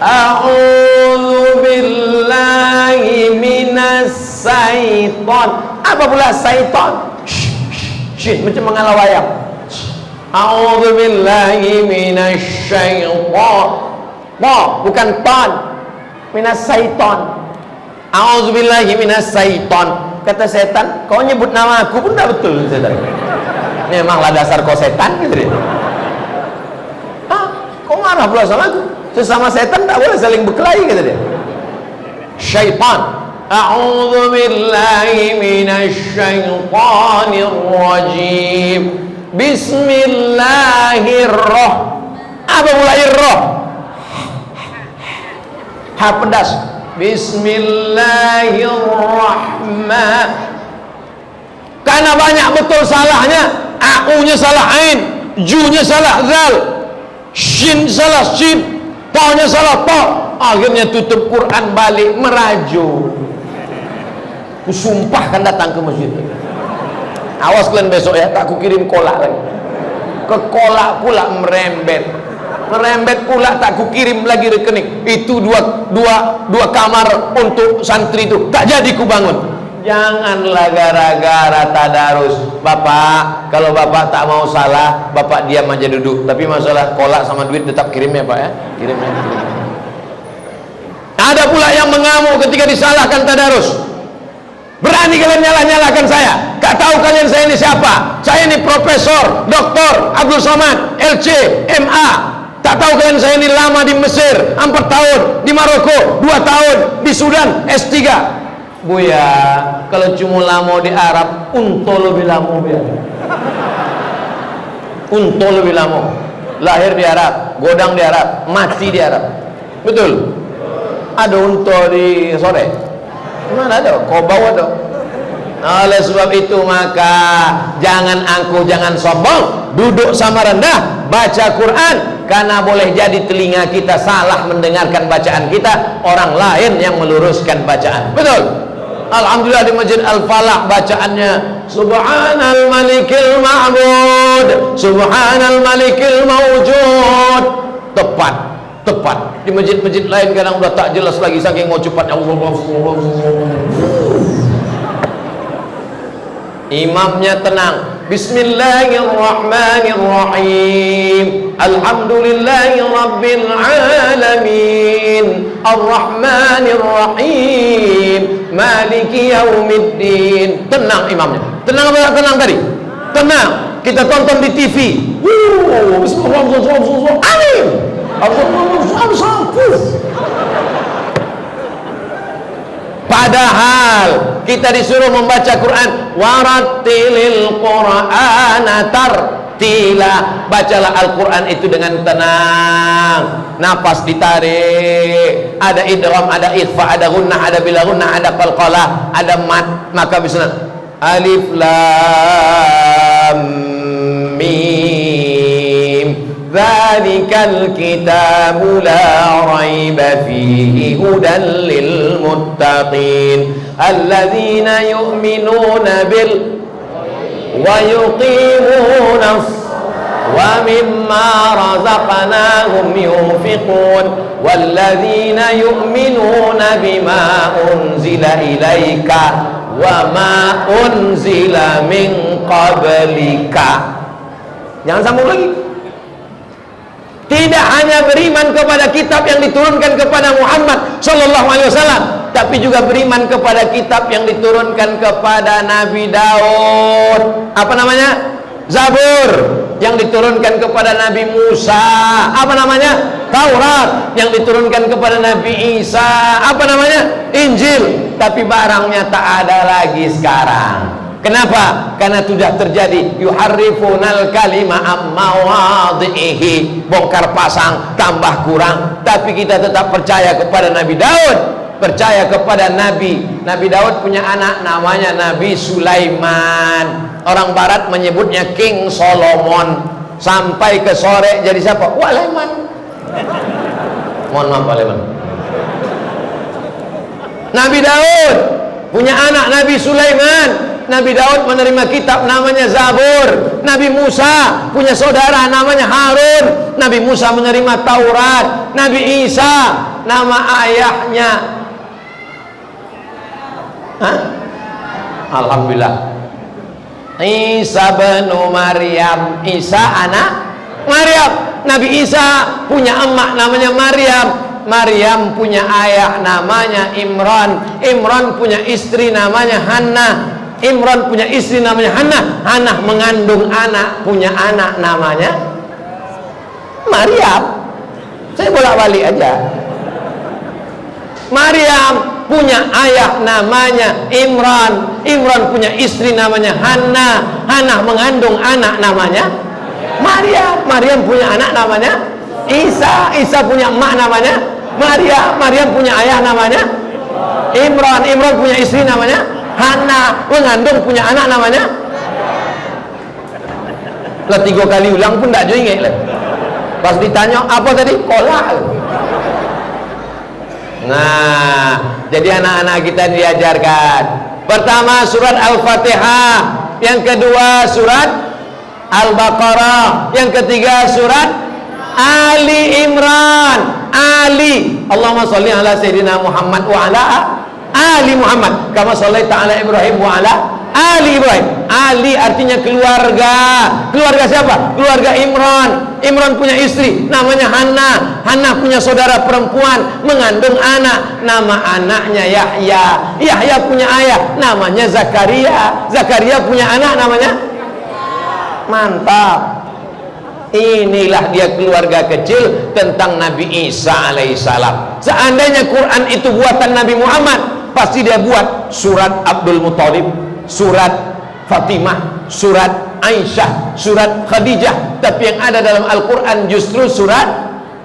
A'udzu billahi minas syaiton. Apa pula syaiton? Shit, macam mengalau ayam. A'udzu billahi minas syaiton. Bukan ton. Minas syaiton. A'udzubillahi minas syaiton. Kata setan, kau nyebut nama aku pun tak betul setan. Memanglah dasar kau setan gitu. Kau marah pula sama aku? Sesama setan tak boleh saling berkelahi kata dia. Syaitan. A'udzubillahi minas syaitonir rajim. Bismillahirrahmanirrahim. Apa mulai roh? Ha pedas. Bismillahirrahmanirrahim. Karena banyak betul salahnya. A'u-nya salah ain, ju-nya salah zal, shin salah shin, ta-nya salah ta. Akhirnya tutup Quran balik merajuk. Kusumpah kan datang ke masjid. Awas kalian besok ya, tak kukirim kolak lagi. Ke kolak pula merembet pula, tak kukirim lagi rekening. Itu dua kamar untuk santri itu tak jadi kubangun. Janganlah gara-gara tadarus. Bapak, kalau bapak tak mau salah, bapak diam aja duduk. Tapi masalah kolak sama duit tetap kirim ya Pak ya. Kirim. Ada pula yang mengamuk ketika disalahkan tadarus. Berani kalian nyalah-nyalahkan saya? Gak tahu kalian saya ini siapa? Saya ini Profesor Dr. Abdul Somad, LC, MA. Tak tahu kalian saya ini lama di Mesir 4 tahun, di Maroko 2 tahun, di Sudan S3. Buya, kalau cuma lama di Arab, unto lebih lama biar. Unto lebih lama. Lahir di Arab, godang di Arab, mati di Arab. Betul? Ada unto di sore? Mana ada? Kau bawa ada. Oleh sebab itu maka jangan angkuh, jangan sombong, duduk sama rendah, baca Quran, karena boleh jadi telinga kita salah mendengarkan bacaan kita, orang lain yang meluruskan bacaan. Betul? Alhamdulillah di Masjid Al-Falah bacaannya Subhanal Malikil Ma'bud, Subhanal Malikil Mawjud. Tepat. Di masjid-masjid lain kadang udah tak jelas lagi saking mau cepatnya. Imamnya tenang, Bismillahirrahmanirrahim. Alhamdulillahi rabbil alamin. Ar-Rahmanir-Rahim. Maliki yaumiddin. Tenang imamnya. Tenang apa tenang tadi? Tenang. Kita tonton di TV. Bismillahirrahmanirrahim. Padahal kita disuruh membaca Quran, warattilil Qur'ana tartila. Bacalah Al-Quran itu dengan tenang, nafas ditarik, ada idgham, ada ikhfa, ada gunnah, ada bila gunnah, ada qalqalah, ada mat, maka bisa alif lam mim. Dzalikal kitabu la raiba fihi hudan lil muttaqin alladzina yu'minuna bil wa yuqimuna wa mimma razaqnahum yunfiqun walladzina yu'minuna bima unzila ilaika wa ma unzila min qablika. Jangan sambung lagi. Tidak hanya beriman kepada kitab yang diturunkan kepada Muhammad sallallahu alaihi wasallam, tapi juga beriman kepada kitab yang diturunkan kepada Nabi Daud. Apa namanya? Zabur. Yang diturunkan kepada Nabi Musa. Apa namanya? Taurat. Yang diturunkan kepada Nabi Isa. Apa namanya? Injil. Tapi barangnya tak ada lagi sekarang. Kenapa? Karena sudah terjadi yuharrifunal kalima ammawadhihi, bongkar pasang, tambah kurang. Tapi kita tetap percaya kepada Nabi Daud, percaya kepada Nabi Daud punya anak namanya Nabi Sulaiman. Orang barat menyebutnya King Solomon. Sampai ke sore jadi siapa? Waleman. Mohon maaf Waleman. Nabi Daud punya anak Nabi Sulaiman. Nabi Daud menerima kitab namanya Zabur. Nabi Musa punya saudara namanya Harun. Nabi Musa menerima Taurat. Nabi Isa nama ayahnya Alhamdulillah Isa bin Maryam. Isa anak Maryam. Nabi Isa punya emak namanya Maryam. Maryam punya ayah namanya Imran. Imran punya istri namanya Hannah. Imran punya istri namanya Hannah. Hannah mengandung anak, punya anak namanya Maryam. Saya bolak-balik aja. Maryam punya ayah namanya Imran. Imran punya istri namanya Hannah. Hannah mengandung anak namanya Maryam. Maryam punya anak namanya Isa. Isa punya emak namanya Maryam. Maryam punya ayah namanya Imran. Imran punya istri namanya Hannah, mengandung punya anak namanya. Lah 3 kali ulang pun tak ingat lah. Pas ditanya apa tadi? Kolak. Nah, jadi anak-anak kita diajarkan. Pertama surat Al-Fatihah, yang kedua surat Al-Baqarah, yang ketiga surat Ali Imran. Ali, Allahumma sholli ala sayyidina Muhammad wa ala Ali Muhammad kama shallaita ala Ibrahim wa ala Ali Ibrahim. Ali artinya keluarga. Keluarga siapa? Keluarga Imran. Imran punya istri namanya Hannah. Hannah punya saudara perempuan mengandung anak, nama anaknya Yahya. Yahya punya ayah namanya Zakaria. Zakaria punya anak namanya. Mantap. Inilah dia keluarga kecil tentang Nabi Isa alaihissalam. Seandainya Quran itu buatan Nabi Muhammad, pasti dia buat surat Abdul Muthalib, surat Fatimah, surat Aisyah, surat Khadijah. Tapi yang ada dalam Al-Quran justru surat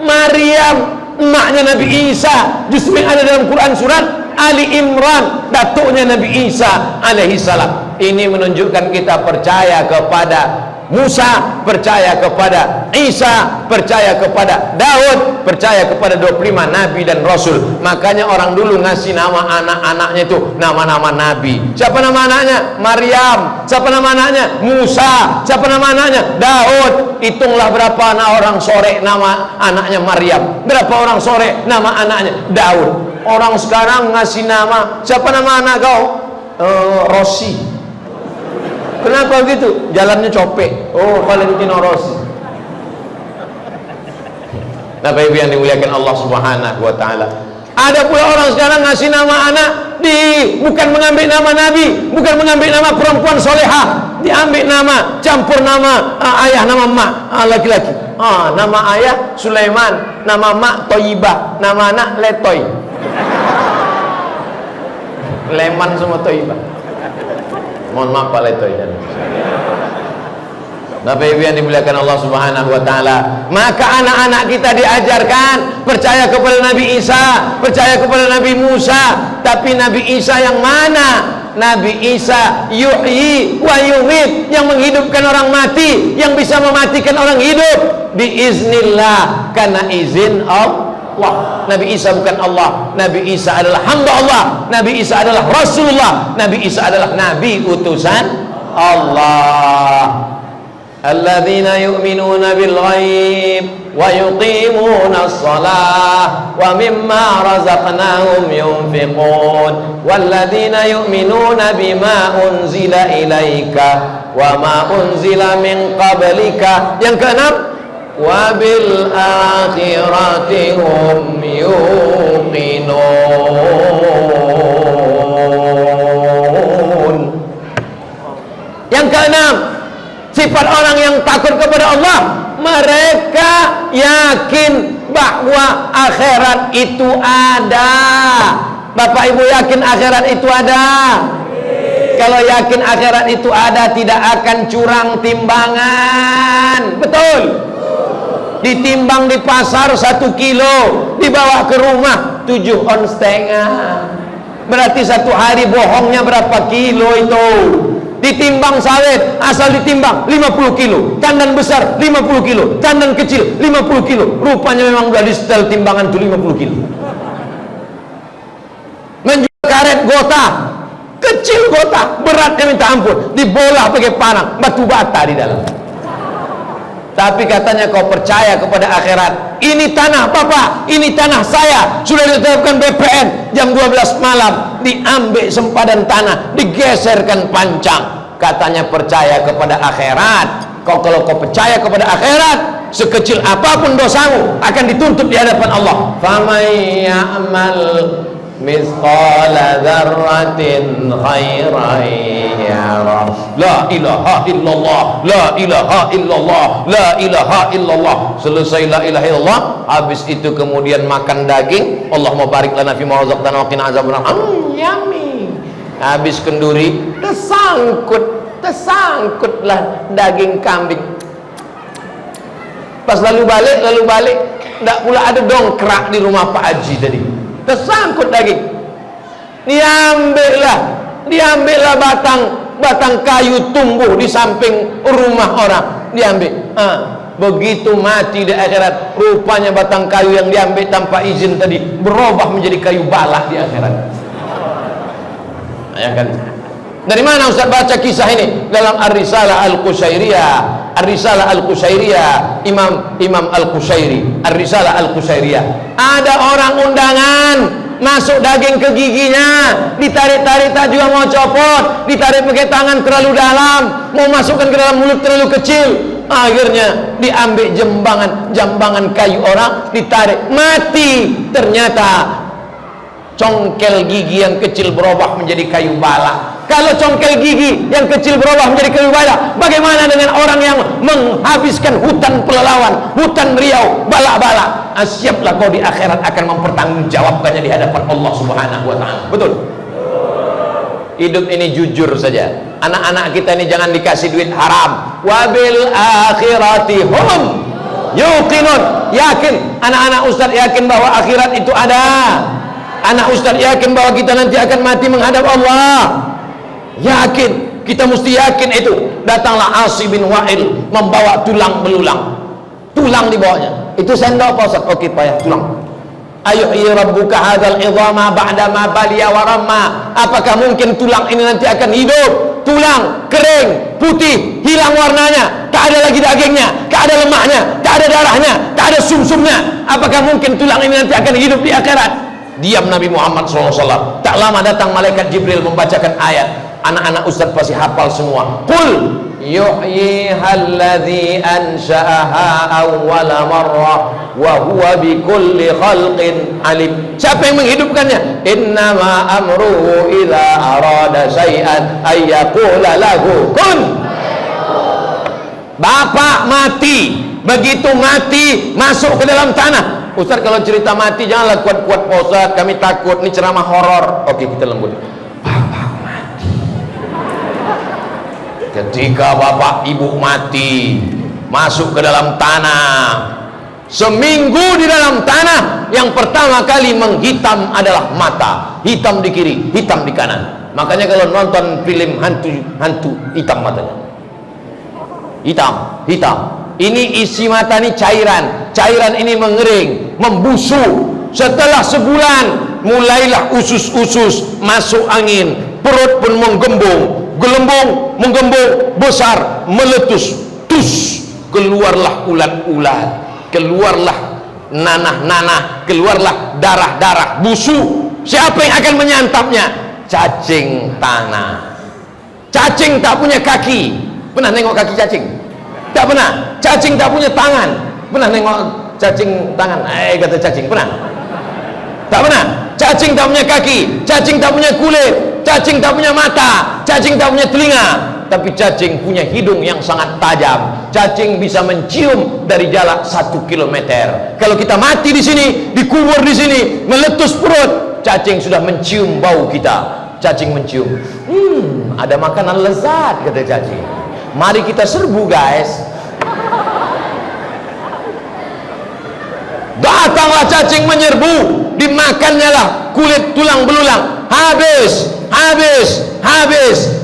Maryam, emaknya Nabi Isa. Justru yang ada dalam Quran surat Ali Imran, datuknya Nabi Isa alaihissalam. Ini menunjukkan kita percaya kepada Musa, percaya kepada Isa, percaya kepada Daud, percaya kepada 25 nabi dan rasul. Makanya orang dulu ngasih nama anak-anaknya itu nama-nama nabi. Siapa nama anaknya? Maryam. Siapa nama anaknya? Musa. Siapa nama anaknya? Daud. Hitunglah berapa orang sore nama anaknya Maryam, berapa orang sore nama anaknya Daud. Orang sekarang ngasih nama, siapa nama anak kau? Rossi. Kenapa begitu? Jalannya copek. Oh, Valentino Rossi. Bapak Ibu yang dimuliakan Allah Subhanahu wa taala. Ada pula orang sekarang ngasih nama anak bukan mengambil nama Nabi, bukan mengambil nama perempuan solehah, diambil nama, campur nama ayah, nama mak, laki-laki. Nama ayah Sulaiman, nama mak Toyibah, nama anak Letoy. Leman sama Toyibah. Mohon maaf Pak Letoy. Bapak Ibu yang dimuliakan Allah Subhanahu wa taala, maka anak-anak kita diajarkan percaya kepada Nabi Isa, percaya kepada Nabi Musa. Tapi Nabi Isa yang mana? Nabi Isa yuhyi wa yumit, yang menghidupkan orang mati, yang bisa mematikan orang hidup biiznillah, karena izin Allah. Nabi Isa bukan Allah. Nabi Isa adalah hamba Allah. Nabi Isa adalah Rasulullah. Nabi Isa adalah Nabi utusan Allah. Alladzina yu'minuna bil ghaib wa yuqimuna as-salah wa mimma razaqnahum yunfiqun walladzina yu'minuna bima unzila ilaika wa ma unzila min qablika. Yang keenam, wa bil akhirati hum yuqinun. Yang keenam, sifat orang yang takut kepada Allah, mereka yakin bahwa akhirat itu ada. Bapak Ibu yakin akhirat itu ada? Kalau yakin akhirat itu ada, tidak akan curang timbangan. Betul? Ditimbang di pasar 1 kilo, dibawa ke rumah 7,5 on. Berarti 1 hari bohongnya berapa kilo itu? Ditimbang sawit, asal ditimbang 50 kilo, tandan besar 50 kilo, tandan kecil 50 kilo. Rupanya memang sudah di setel timbangan itu 50 kilo. Menjual karet gota, kecil gota, beratnya minta ampun, dibolah pakai panang, batu bata di dalam. Tapi katanya kau percaya kepada akhirat. Ini tanah Bapak, ini tanah saya, sudah ditetapkan BPN, jam 12 malam diambil sempadan tanah, digeserkan pancang. Katanya percaya kepada akhirat. Kalau kau percaya kepada akhirat, sekecil apapun dosamu akan dituntut di hadapan Allah. Faman ya'mal mithqala dzarratin khairan yarah. La ilaha illallah, la ilaha illallah, la ilaha illallah. Selesai la ilaha illallah, habis itu kemudian makan daging. Allahumma barik lana fi ma razaqtana wa qina azabannar. Yummy. Habis kenduri, tersangkutlah daging kambing. Pas lalu balik, enggak pula ada dongkrak di rumah Pak Haji tadi. Tersangkut daging, diambillah batang kayu tumbuh di samping rumah orang, diambil. Begitu mati di akhirat, rupanya batang kayu yang diambil tanpa izin tadi berubah menjadi kayu balak di akhirat. Ya kan? Dari mana Ustaz baca kisah ini? Dalam Ar-Risalah Al-Qushairiyah. Ar-Risalah Al-Qushairiyah, Imam Al-Qushairi, Ar-Risalah Al-Qushairiyah. Ada orang undangan, masuk daging ke giginya, ditarik-tarik tak juga mau copot, ditarik pakai tangan terlalu dalam, mau masukkan ke dalam mulut terlalu kecil. Akhirnya diambil jambangan kayu orang, ditarik, mati. Ternyata congkel gigi yang kecil berubah menjadi kayu balak. Kalau congkel gigi yang kecil berubah menjadi kayu balak, bagaimana dengan orang yang menghabiskan hutan pelelawan, hutan riau, balak-balak? Siaplah kau di akhirat akan mempertanggungjawabkannya di hadapan Allah Subhanahu wa taala. Betul? Hidup ini jujur saja. Anak-anak kita ini jangan dikasih duit haram. Wabil akhirati hum yuqinun. Yakin, anak-anak Ustaz yakin bahwa akhirat itu ada. Anak Ustaz yakin bahwa kita nanti akan mati menghadap Allah. Yakin, kita mesti yakin itu. Datanglah Asi bin Wa'il membawa tulang belulang. Tulang dibawanya. Itu sendok apa Ustaz? Oke, payah tulang. Ayuhyi rabbuka hadzal idhama ba'da ma baliya wa ramma. Apakah mungkin tulang ini nanti akan hidup? Tulang kering, putih, hilang warnanya, tak ada lagi dagingnya, tak ada lemaknya, tak ada darahnya, tak ada sumsumnya. Apakah mungkin tulang ini nanti akan hidup di akhirat? Diam Nabi Muhammad SAW. Tak lama datang malaikat Jibril membacakan ayat. Anak-anak Ustaz pasti hafal semua. Qul yuhyihalladzi ansha'aha awwala marrah wa huwa bikulli khalqin alim. Siapa yang menghidupkannya? Innama amruhu idza arada syai'an ay yaqula lahu kun. Bapak mati, begitu mati masuk ke dalam tanah. Ustaz kalau cerita mati janganlah kuat-kuat Pak Ustaz, kami takut, ini ceramah horor. Oke, kita lembut. Bapak mati. Ketika bapak ibu mati, masuk ke dalam tanah, seminggu di dalam tanah, yang pertama kali menghitam adalah mata. Hitam di kiri, hitam di kanan. Makanya kalau nonton film hantu hitam matanya. Hitam. Ini isi mata ini cairan ini mengering, membusuk. Setelah sebulan mulailah usus-usus masuk angin, perut pun menggembung, besar, meletus, tus, keluarlah ulat-ulat, keluarlah nanah-nanah, keluarlah darah-darah, busuk. Siapa yang akan menyantapnya? Cacing tanah. Cacing tak punya kaki. Pernah nengok kaki cacing? Tak pernah. Cacing tak punya tangan. Pernah nengok cacing tangan? Kata cacing, pernah? Tak pernah. Cacing tak punya kaki, cacing tak punya kulit, cacing tak punya mata, cacing tak punya telinga, tapi cacing punya hidung yang sangat tajam. Cacing bisa mencium dari jarak 1 kilometer. Kalau kita mati di sini, dikubur di sini, meletus perut, cacing sudah mencium bau kita. Cacing mencium, ada makanan lezat, kata cacing. Mari kita serbu, guys. Datanglah cacing menyerbu, dimakannya lah kulit tulang belulang, habis,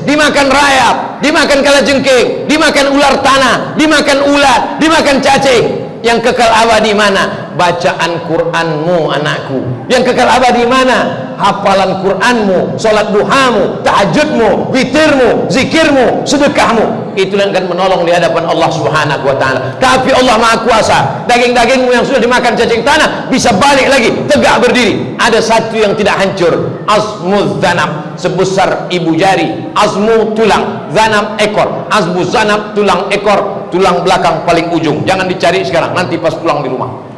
dimakan rayap, dimakan kalajengking, dimakan ular tanah, dimakan ulat, dimakan cacing. Yang kekal abadi mana? Bacaan Qur'anmu, anakku. Yang kekal abadi mana? Hafalan Qur'anmu, salat duhamu, tahajudmu, witirmu, zikirmu, sedekahmu. Itulah yang akan menolong di hadapan Allah Subhanahu wa taala. Tapi Allah Maha Kuasa, daging-dagingmu yang sudah dimakan cacing tanah bisa balik lagi tegak berdiri. Ada satu yang tidak hancur, azmuz zanab, sebesar ibu jari. Azmu tulang, zanab ekor. Azmu zanab tulang ekor, tulang belakang paling ujung. Jangan dicari sekarang, nanti pas pulang di rumah.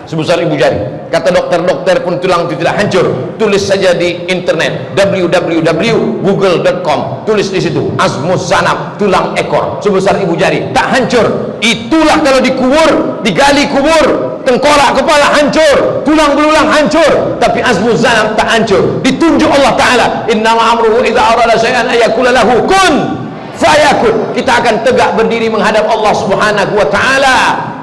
Sebesar ibu jari. Kata dokter-dokter pun tulang itu tidak hancur. Tulis saja di internet www.google.com. Tulis di situ azmus zanab, tulang ekor sebesar ibu jari, tak hancur. Itulah kalau dikubur, digali kubur, tengkorak kepala hancur, tulang belulang hancur, tapi azmus zanab tak hancur. Ditunjuk Allah Taala, innama amruhu idza arada syai'an ayaqula lahu kun fayakun. Kita akan tegak berdiri menghadap Allah Subhanahu wa taala.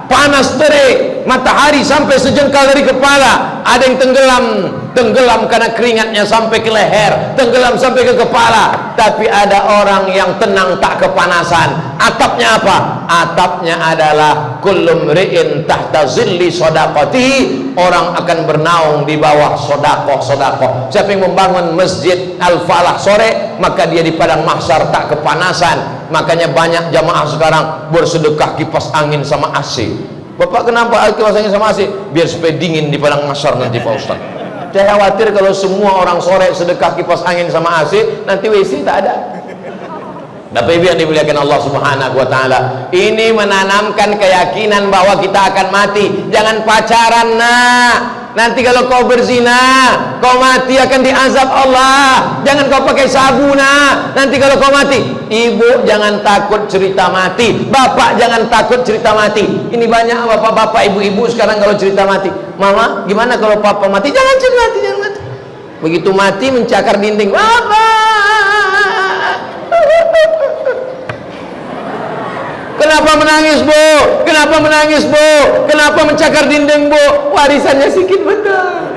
Panas terik, matahari sampai sejengkal dari kepala. Ada yang tenggelam karena keringatnya sampai ke leher, tenggelam sampai ke kepala. Tapi ada orang yang tenang tak kepanasan. Atapnya apa? Atapnya adalah kullu mri'in tahta zilli shadaqati. Orang akan bernaung di bawah sedekah. Siapa yang membangun masjid Al-Falah sore, maka dia di padang mahsyar tak kepanasan. Makanya banyak jamaah sekarang bersedekah kipas angin sama AC. Bapak kenapa kipas angin sama AC? Biar supaya dingin di padang mahsyar nanti Pak Ustaz. Saya khawatir kalau semua orang sore sedekah kipas angin sama AC, nanti WC tak ada. Bapak Ibu yang dimuliakan Allah Subhanahu wa taala, ini menanamkan keyakinan bahwa kita akan mati. Jangan pacaran, nak. Nanti kalau kau berzina, kau mati akan diazab Allah. Jangan kau pakai sabu, nak. Nanti kalau kau mati. Ibu jangan takut cerita mati. Bapak jangan takut cerita mati. Ini banyak bapak-bapak, ibu-ibu sekarang kalau cerita mati. Mama, gimana kalau papa mati? Jangan cerita mati, jangan mati. Begitu mati mencakar dinding. Bapak. Kenapa menangis, Bu? Kenapa menangis, Bu? Kenapa mencakar dinding, Bu? Warisannya sedikit betul.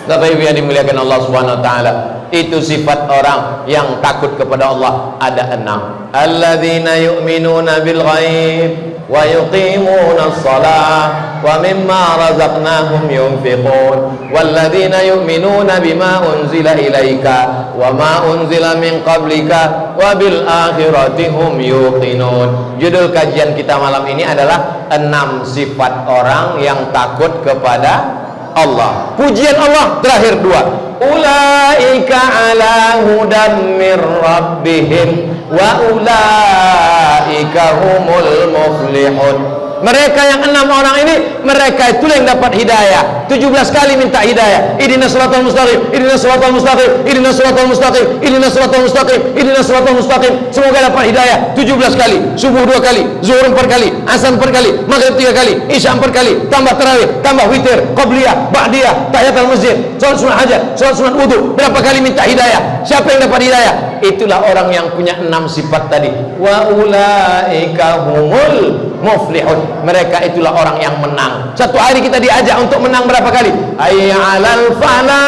Bapak Ibu yang dimuliakan Allah Subhanahu wa taala, itu sifat orang yang takut kepada Allah ada 6. Alladzina yu'minuna bil ghaib wa yuqimuna as-salah wa mimma razaqnahum yunfiqun walladzina yu'minuna bima unzila ilaika wa ma unzila min qablika wa bil akhirati hum yuqinun. Judul kajian kita malam ini adalah 6 sifat orang yang takut kepada Allah. Pujian Allah terakhir dua. Ulaika ala hudam mir rabbihim wa ulaika humul muflihun. Mereka yang 6 orang ini, mereka itulah yang dapat hidayah. 17 kali minta hidayah. Ihdinas siratal mustaqim, ihdinas siratal mustaqim, ihdinas siratal mustaqim, ihdinas siratal mustaqim, ihdinas siratal mustaqim. Semoga dapat hidayah 17 kali. Subuh 2 kali, zuhur 4 kali, asar 4 kali, maghrib 3 kali, isya 4 kali, tambah tarawih, tambah witir, qabliyah, ba'diyah, tahiyatul masjid, salat sunat hajat, salat sunat wudu. Berapa kali minta hidayah? Siapa yang dapat hidayah? Itulah orang yang punya 6 sifat tadi. Wa ulaika humul muflihun. Mereka itulah orang yang menang. Satu hari kita diajak untuk menang berapa kali? Hayya 'alal falah.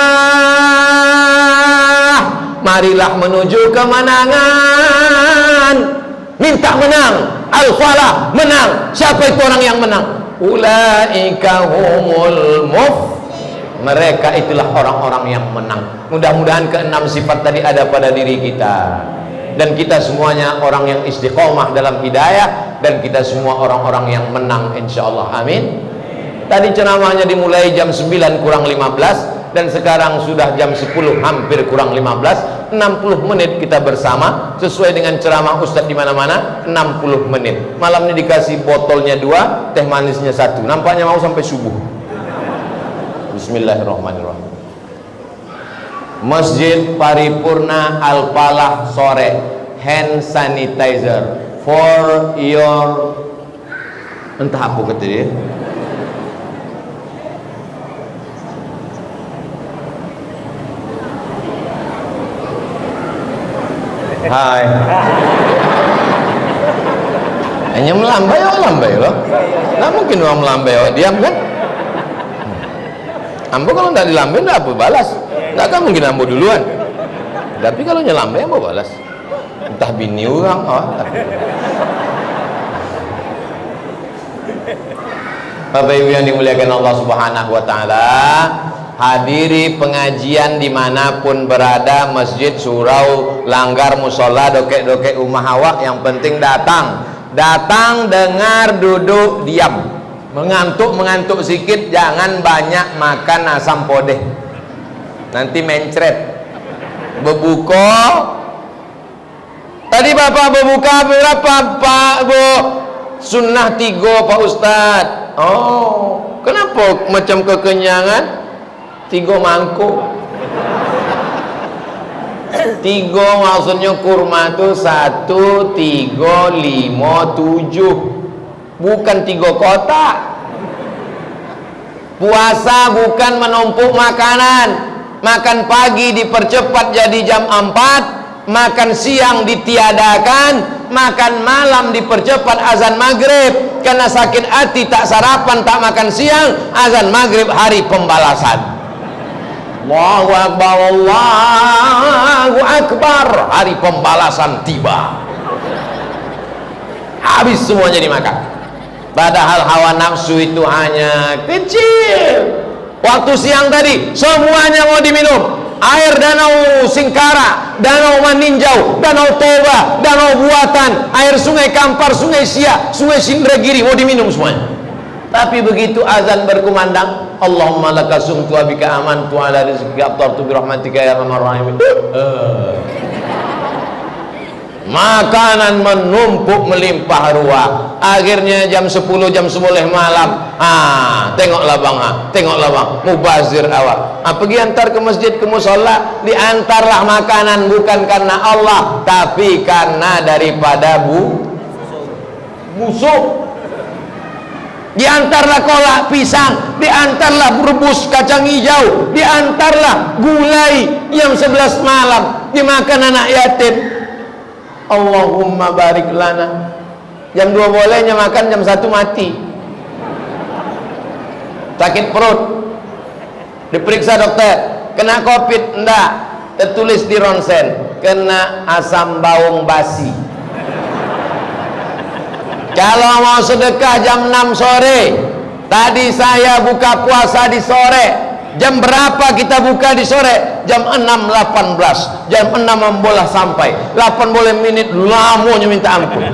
Marilah menuju kemenangan. Minta menang. Al-falah, menang. Siapa itu orang yang menang? Ulaika humul Mereka itulah orang-orang yang menang. Mudah-mudahan ke-6 sifat tadi ada pada diri kita. Dan kita semuanya orang yang istiqomah dalam hidayah, dan kita semua orang-orang yang menang insyaallah. Amin. Tadi ceramahnya dimulai jam 9 kurang 15 dan sekarang sudah jam 10 hampir kurang 15. 60 menit kita bersama sesuai dengan ceramah Ustadz di mana-mana. 60 menit. Malam ini dikasih botolnya 2, teh manisnya 1. Nampaknya mau sampai subuh. Bismillahirrahmanirrahim. Masjid Paripurna Al-Falah sore, hand sanitizer for your entah apa kata dia. Hai. Hanya melambai loh. Nggak mungkin orang melambai diam kan? Ambo kalau nggak dilambai nggak apa balas. Nggak kan mungkin ambo duluan. Tapi kalau nyelambai ambo balas. Entah bini orang. Bapak Ibu yang dimuliakan Allah Subhanahu Wa Taala, hadiri pengajian dimanapun berada, masjid, surau, langgar, musola, dokek-dokek rumah awak, yang penting datang, dengar, duduk, diam. Mengantuk sikit, jangan banyak makan asam podeh, nanti mencret. Berbuka tadi bapak berbuka berapa Pak Bu? Sunnah 3 Pak Ustadz. Oh, kenapa macam kekenyangan? 3 mangkuk. 3 maksudnya kurma itu 1, 3, 5, 7. Bukan 3 kotak. Puasa bukan menumpuk makanan. Makan pagi dipercepat jadi jam 4, makan siang ditiadakan, makan malam dipercepat azan maghrib. Karena sakit hati tak sarapan, tak makan siang, azan maghrib hari pembalasan. Allahu Akbar, Allahu Akbar, hari pembalasan tiba. Habis semuanya dimakan. Padahal hawa nafsu itu hanya kecil. Waktu siang tadi semuanya mau diminum. Air danau Singkara, danau Maninjau, danau Toba, danau Buatan, air sungai Kampar, sungai Siak, sungai Sindragiri mau diminum semuanya. Tapi begitu azan berkumandang, Allahumma laka sumtu wa bika amantu ala rizqi abtartu bi rahmatika ya arhamar rahimin. Makanan menumpuk melimpah ruah. Akhirnya jam 10, jam 11 malam, tengoklah bang, tengoklah bang, mubazir awak. Pergi antar ke masjid, ke musola, diantarlah makanan bukan karena Allah, tapi karena daripada musuh. Diantarlah kolak pisang, diantarlah rebus kacang hijau, diantarlah gulai jam 11 malam, dimakan anak yatim. Allahumma barik lana. Jam 2 bolehnya makan, jam 1 mati. Sakit perut, diperiksa dokter, kena covid? Enggak, tertulis di ronsen kena asam bawang basi. Kalau mau sedekah jam 6 sore, tadi saya buka puasa di sore. Jam berapa kita buka di sore? Jam 6.18. Jam 6 membola sampai 8 boleh menit, lamanya minta ampun.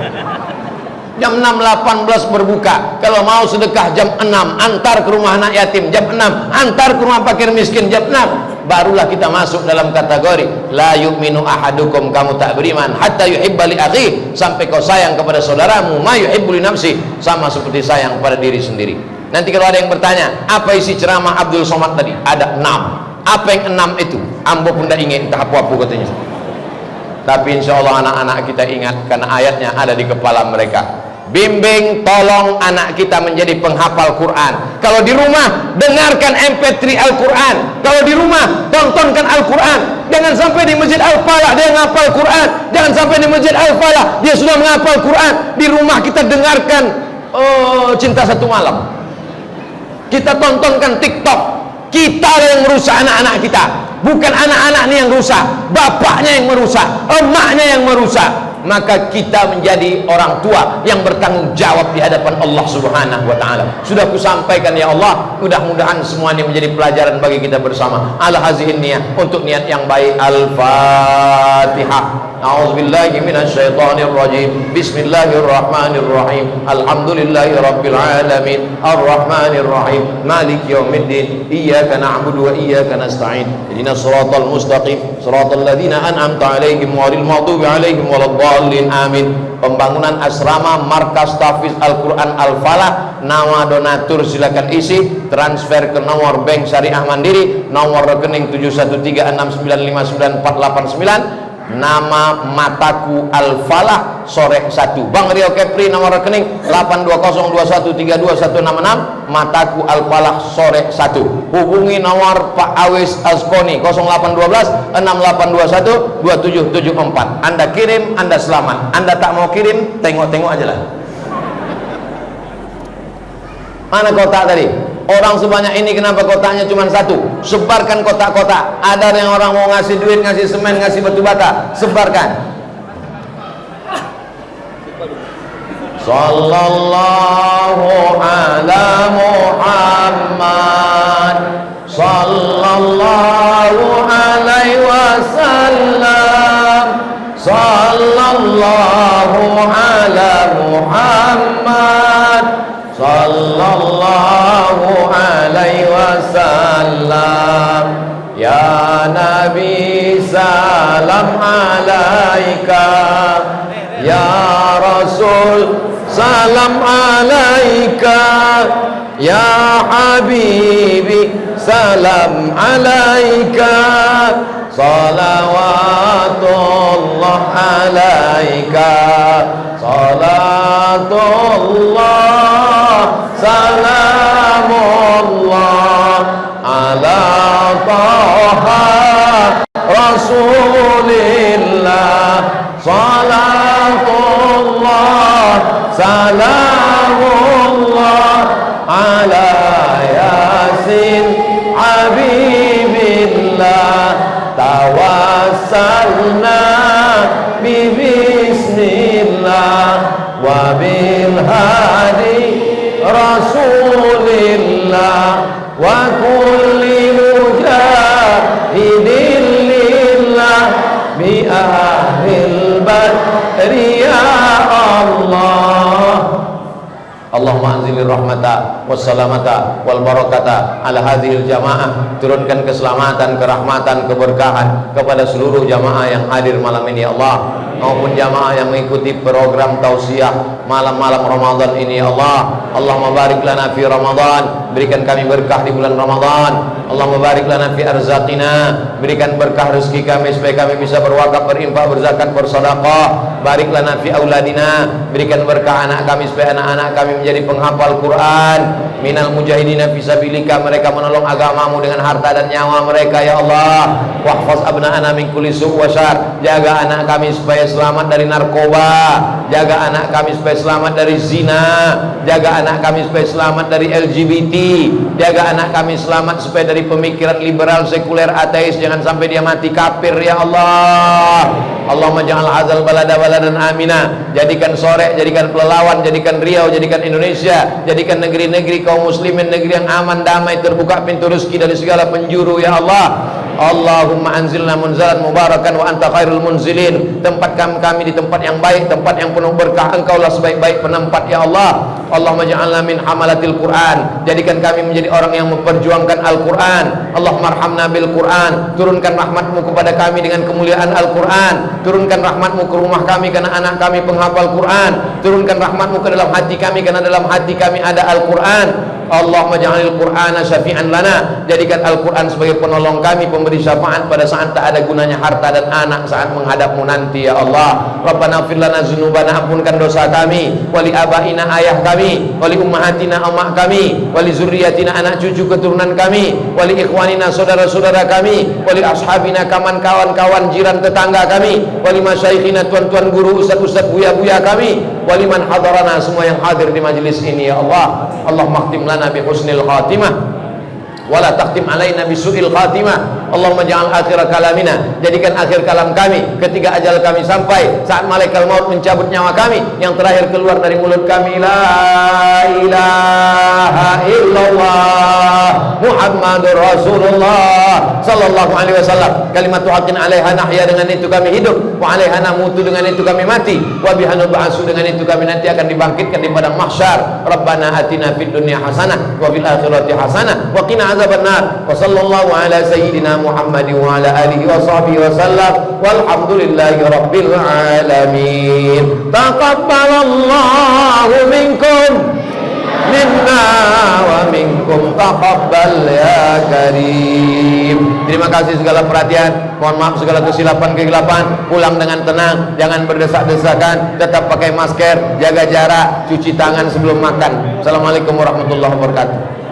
Jam 6.18 berbuka. Kalau mau sedekah jam 6, antar ke rumah anak yatim. Jam 6, antar ke rumah fakir miskin. Jam 6, barulah kita masuk dalam kategori la yu'minu ahadukum, kamu tak beriman hatta yuhibba li akhi, sampai kau sayang kepada saudaramu ma yuhibbu li nafsi, sama seperti sayang pada diri sendiri. Nanti kalau ada yang bertanya, apa isi ceramah Abdul Somad tadi? Ada 6. Apa yang 6 itu? Ambo pun tak ingat, tak apa-apa katanya. Tapi insya Allah anak-anak kita ingat, karena ayatnya ada di kepala mereka. Bimbing, tolong anak kita menjadi penghafal Quran. Kalau di rumah, dengarkan MP3 Al-Quran. Kalau di rumah, tontonkan Al-Quran. Jangan sampai di Masjid Al-Falah dia menghafal Quran. Jangan sampai di Masjid Al-Falah dia sudah menghafal Quran. Di rumah kita dengarkan Cinta Satu Malam. Kita tontonkan TikTok. Kita yang merusak anak-anak kita. Bukan anak-anak ini yang rusak, bapaknya yang merusak, emaknya yang merusak. Maka kita menjadi orang tua yang bertanggung jawab di hadapan Allah Subhanahu wa ta'ala. Sudah kusampaikan ya Allah, mudah-mudahan semua ini menjadi pelajaran bagi kita bersama. Ala hazihin niyah, untuk niat yang baik. Al-Fatihah. A'udzubillahi minasyaitonir rajim. Bismillahirrahmanirrahim. Alhamdulillahi rabbil alamin. Arrahmanir rahim. Maliki yaumiddin. Iyyaka na'budu wa iyyaka nasta'in. Ihdinas siratal mustaqim, siratal ladzina an'amta 'alaihim ghairil maghdubi 'alaihim waladdallin. Amin. Pembangunan asrama Markas Tahfiz Al-Quran Al-Falah, nama donatur silakan isi, transfer ke nomor Bank Syariah Mandiri, nomor rekening 71369594889. Nama Mataku Al-Falah Sore 1. Bang Rio Kepri nomor rekening 820213216. Mataku Al-Falah Sore 1. Hubungi nomor Pak Awis Azkoni 0812682774. Anda kirim, Anda selamat. Anda tak mau kirim, tengok-tengok aja lah. Mana kotak tadi? Orang sebanyak ini kenapa kotaknya cuma 1? Sebarkan kotak-kotak. Ada yang orang mau ngasih duit, ngasih semen, ngasih batu bata, sebarkan. Sallallahu ala Muhammad, sallallahu alaihi wasallam, sallallahu ala Muhammad, sallallahu alaihi wasallam. Ya Nabi salam alaika, ya Rasul salam alaika, ya Habibi salam alaika, salawatullah alaika, salatullah salamullah ala taha rasulillah, salatullah salamullah ala yasin habibillah, tawassalna bismillah wa bil hadi rasulillah wa kulli mujahidin lillah bi ahlil badri ya Allah. Allahumma anzilir rahmata wassalamata wal barakata ala hadhil jamaah. Turunkan keselamatan, kerahmatan, keberkahan kepada seluruh jamaah yang hadir malam ini ya Allah, maupun jamaah yang mengikuti program tausiah malam-malam Ramadan ini ya Allah. Allahumma barik lana fi Ramadan, berikan kami berkah di bulan Ramadan. Allahumma barik lana fi arzaqina, berikan berkah rezeki kami supaya kami bisa berwakaf, berinfak, berzakat, bersedekah. Barik lana fi auladina, berikan berkah anak kami supaya anak-anak kami menjadi penghafal Quran. Minal mujahidina fisabilika, mereka menolong agamamu dengan harta dan nyawa mereka ya Allah. Wahfaz abna'ana min kulli su' wa syar, jaga anak kami supaya selamat dari narkoba, jaga anak kami supaya selamat dari zina, jaga anak kami supaya selamat dari LGBT, jaga anak kami selamat supaya dari pemikiran liberal, sekuler, ateis, jangan sampai dia mati kafir ya Allah. Allahumma ja'al hadzal balada baladan amina, jadikan Sorek, jadikan Pelalawan, jadikan Riau, jadikan Indonesia, jadikan negeri-negeri kaum muslimin negeri yang aman, damai, terbuka pintu rezeki dari segala penjuru ya Allah. Allahumma anzilna munzalan mubarakan wa anta khairul munzilin. Tempatkan kami di tempat yang baik, tempat yang penuh berkah. Engkaulah sebaik-baik penempat ya Allah. Allahumma ja'alna min hamalatil Quran. Jadikan kami menjadi orang yang memperjuangkan Al-Quran. Allahumma arhamna bil Quran. Turunkan rahmatmu kepada kami dengan kemuliaan Al-Quran. Turunkan rahmatmu ke rumah kami karena anak kami penghafal Quran. Turunkan rahmatmu ke dalam hati kami karena dalam hati kami ada Al-Quran. Allahumma ja'alil Qur'ana syafi'an lana. Jadikan Al-Quran sebagai penolong kami, pemberi syafaat pada saat tak ada gunanya harta dan anak saat menghadapmu nanti ya Allah. Rabbana fir lana dzunubana, ampunkan dosa kami, wali abaina ayah kami, wali ummahatina emak kami, wali zurriyatina anak cucu keturunan kami, wali ikhwanina saudara-saudara kami, wali ashabina kawan kawan jiran tetangga kami, wali masyaikhina tuan-tuan guru ustaz-ustaz buya-buya kami, wali man hadarana, semua yang hadir di majelis ini ya Allah. Allahumma khtim lana bi husnil khatimah wala taqtim alaina bisu'il khatimah. Allahumma ja'al akhir kalamina, jadikan akhir kalam kami ketika ajal kami sampai, saat malaikat maut mencabut nyawa kami, yang terakhir keluar dari mulut kami la ilaha illallah Muhammadur Rasulullah sallallahu alaihi wasallam. Kalimatu haqqin 'alaiha nahya, dengan itu kami hidup, wa 'alaiha namutu, dengan itu kami mati, wa biha nub'atsu, dengan itu kami nanti akan dibangkitkan di padang mahsyar. Rabbana atina fid dunya hasanah wa fil akhirati hasanah wa qina azabannar. Wa sallallahu ala sayyidina Muhammadin wa ala alihi wa sahbihi wa sallam, walhamdulillahi rabbil alamin. Taqabbalallahu minkum minna wa minkum taqabbal ya karim. Terima kasih segala perhatian, mohon maaf segala kesilapan-kegelapan. Pulang dengan tenang, jangan berdesak-desakan, tetap pakai masker, jaga jarak, cuci tangan sebelum makan. Assalamualaikum warahmatullahi wabarakatuh.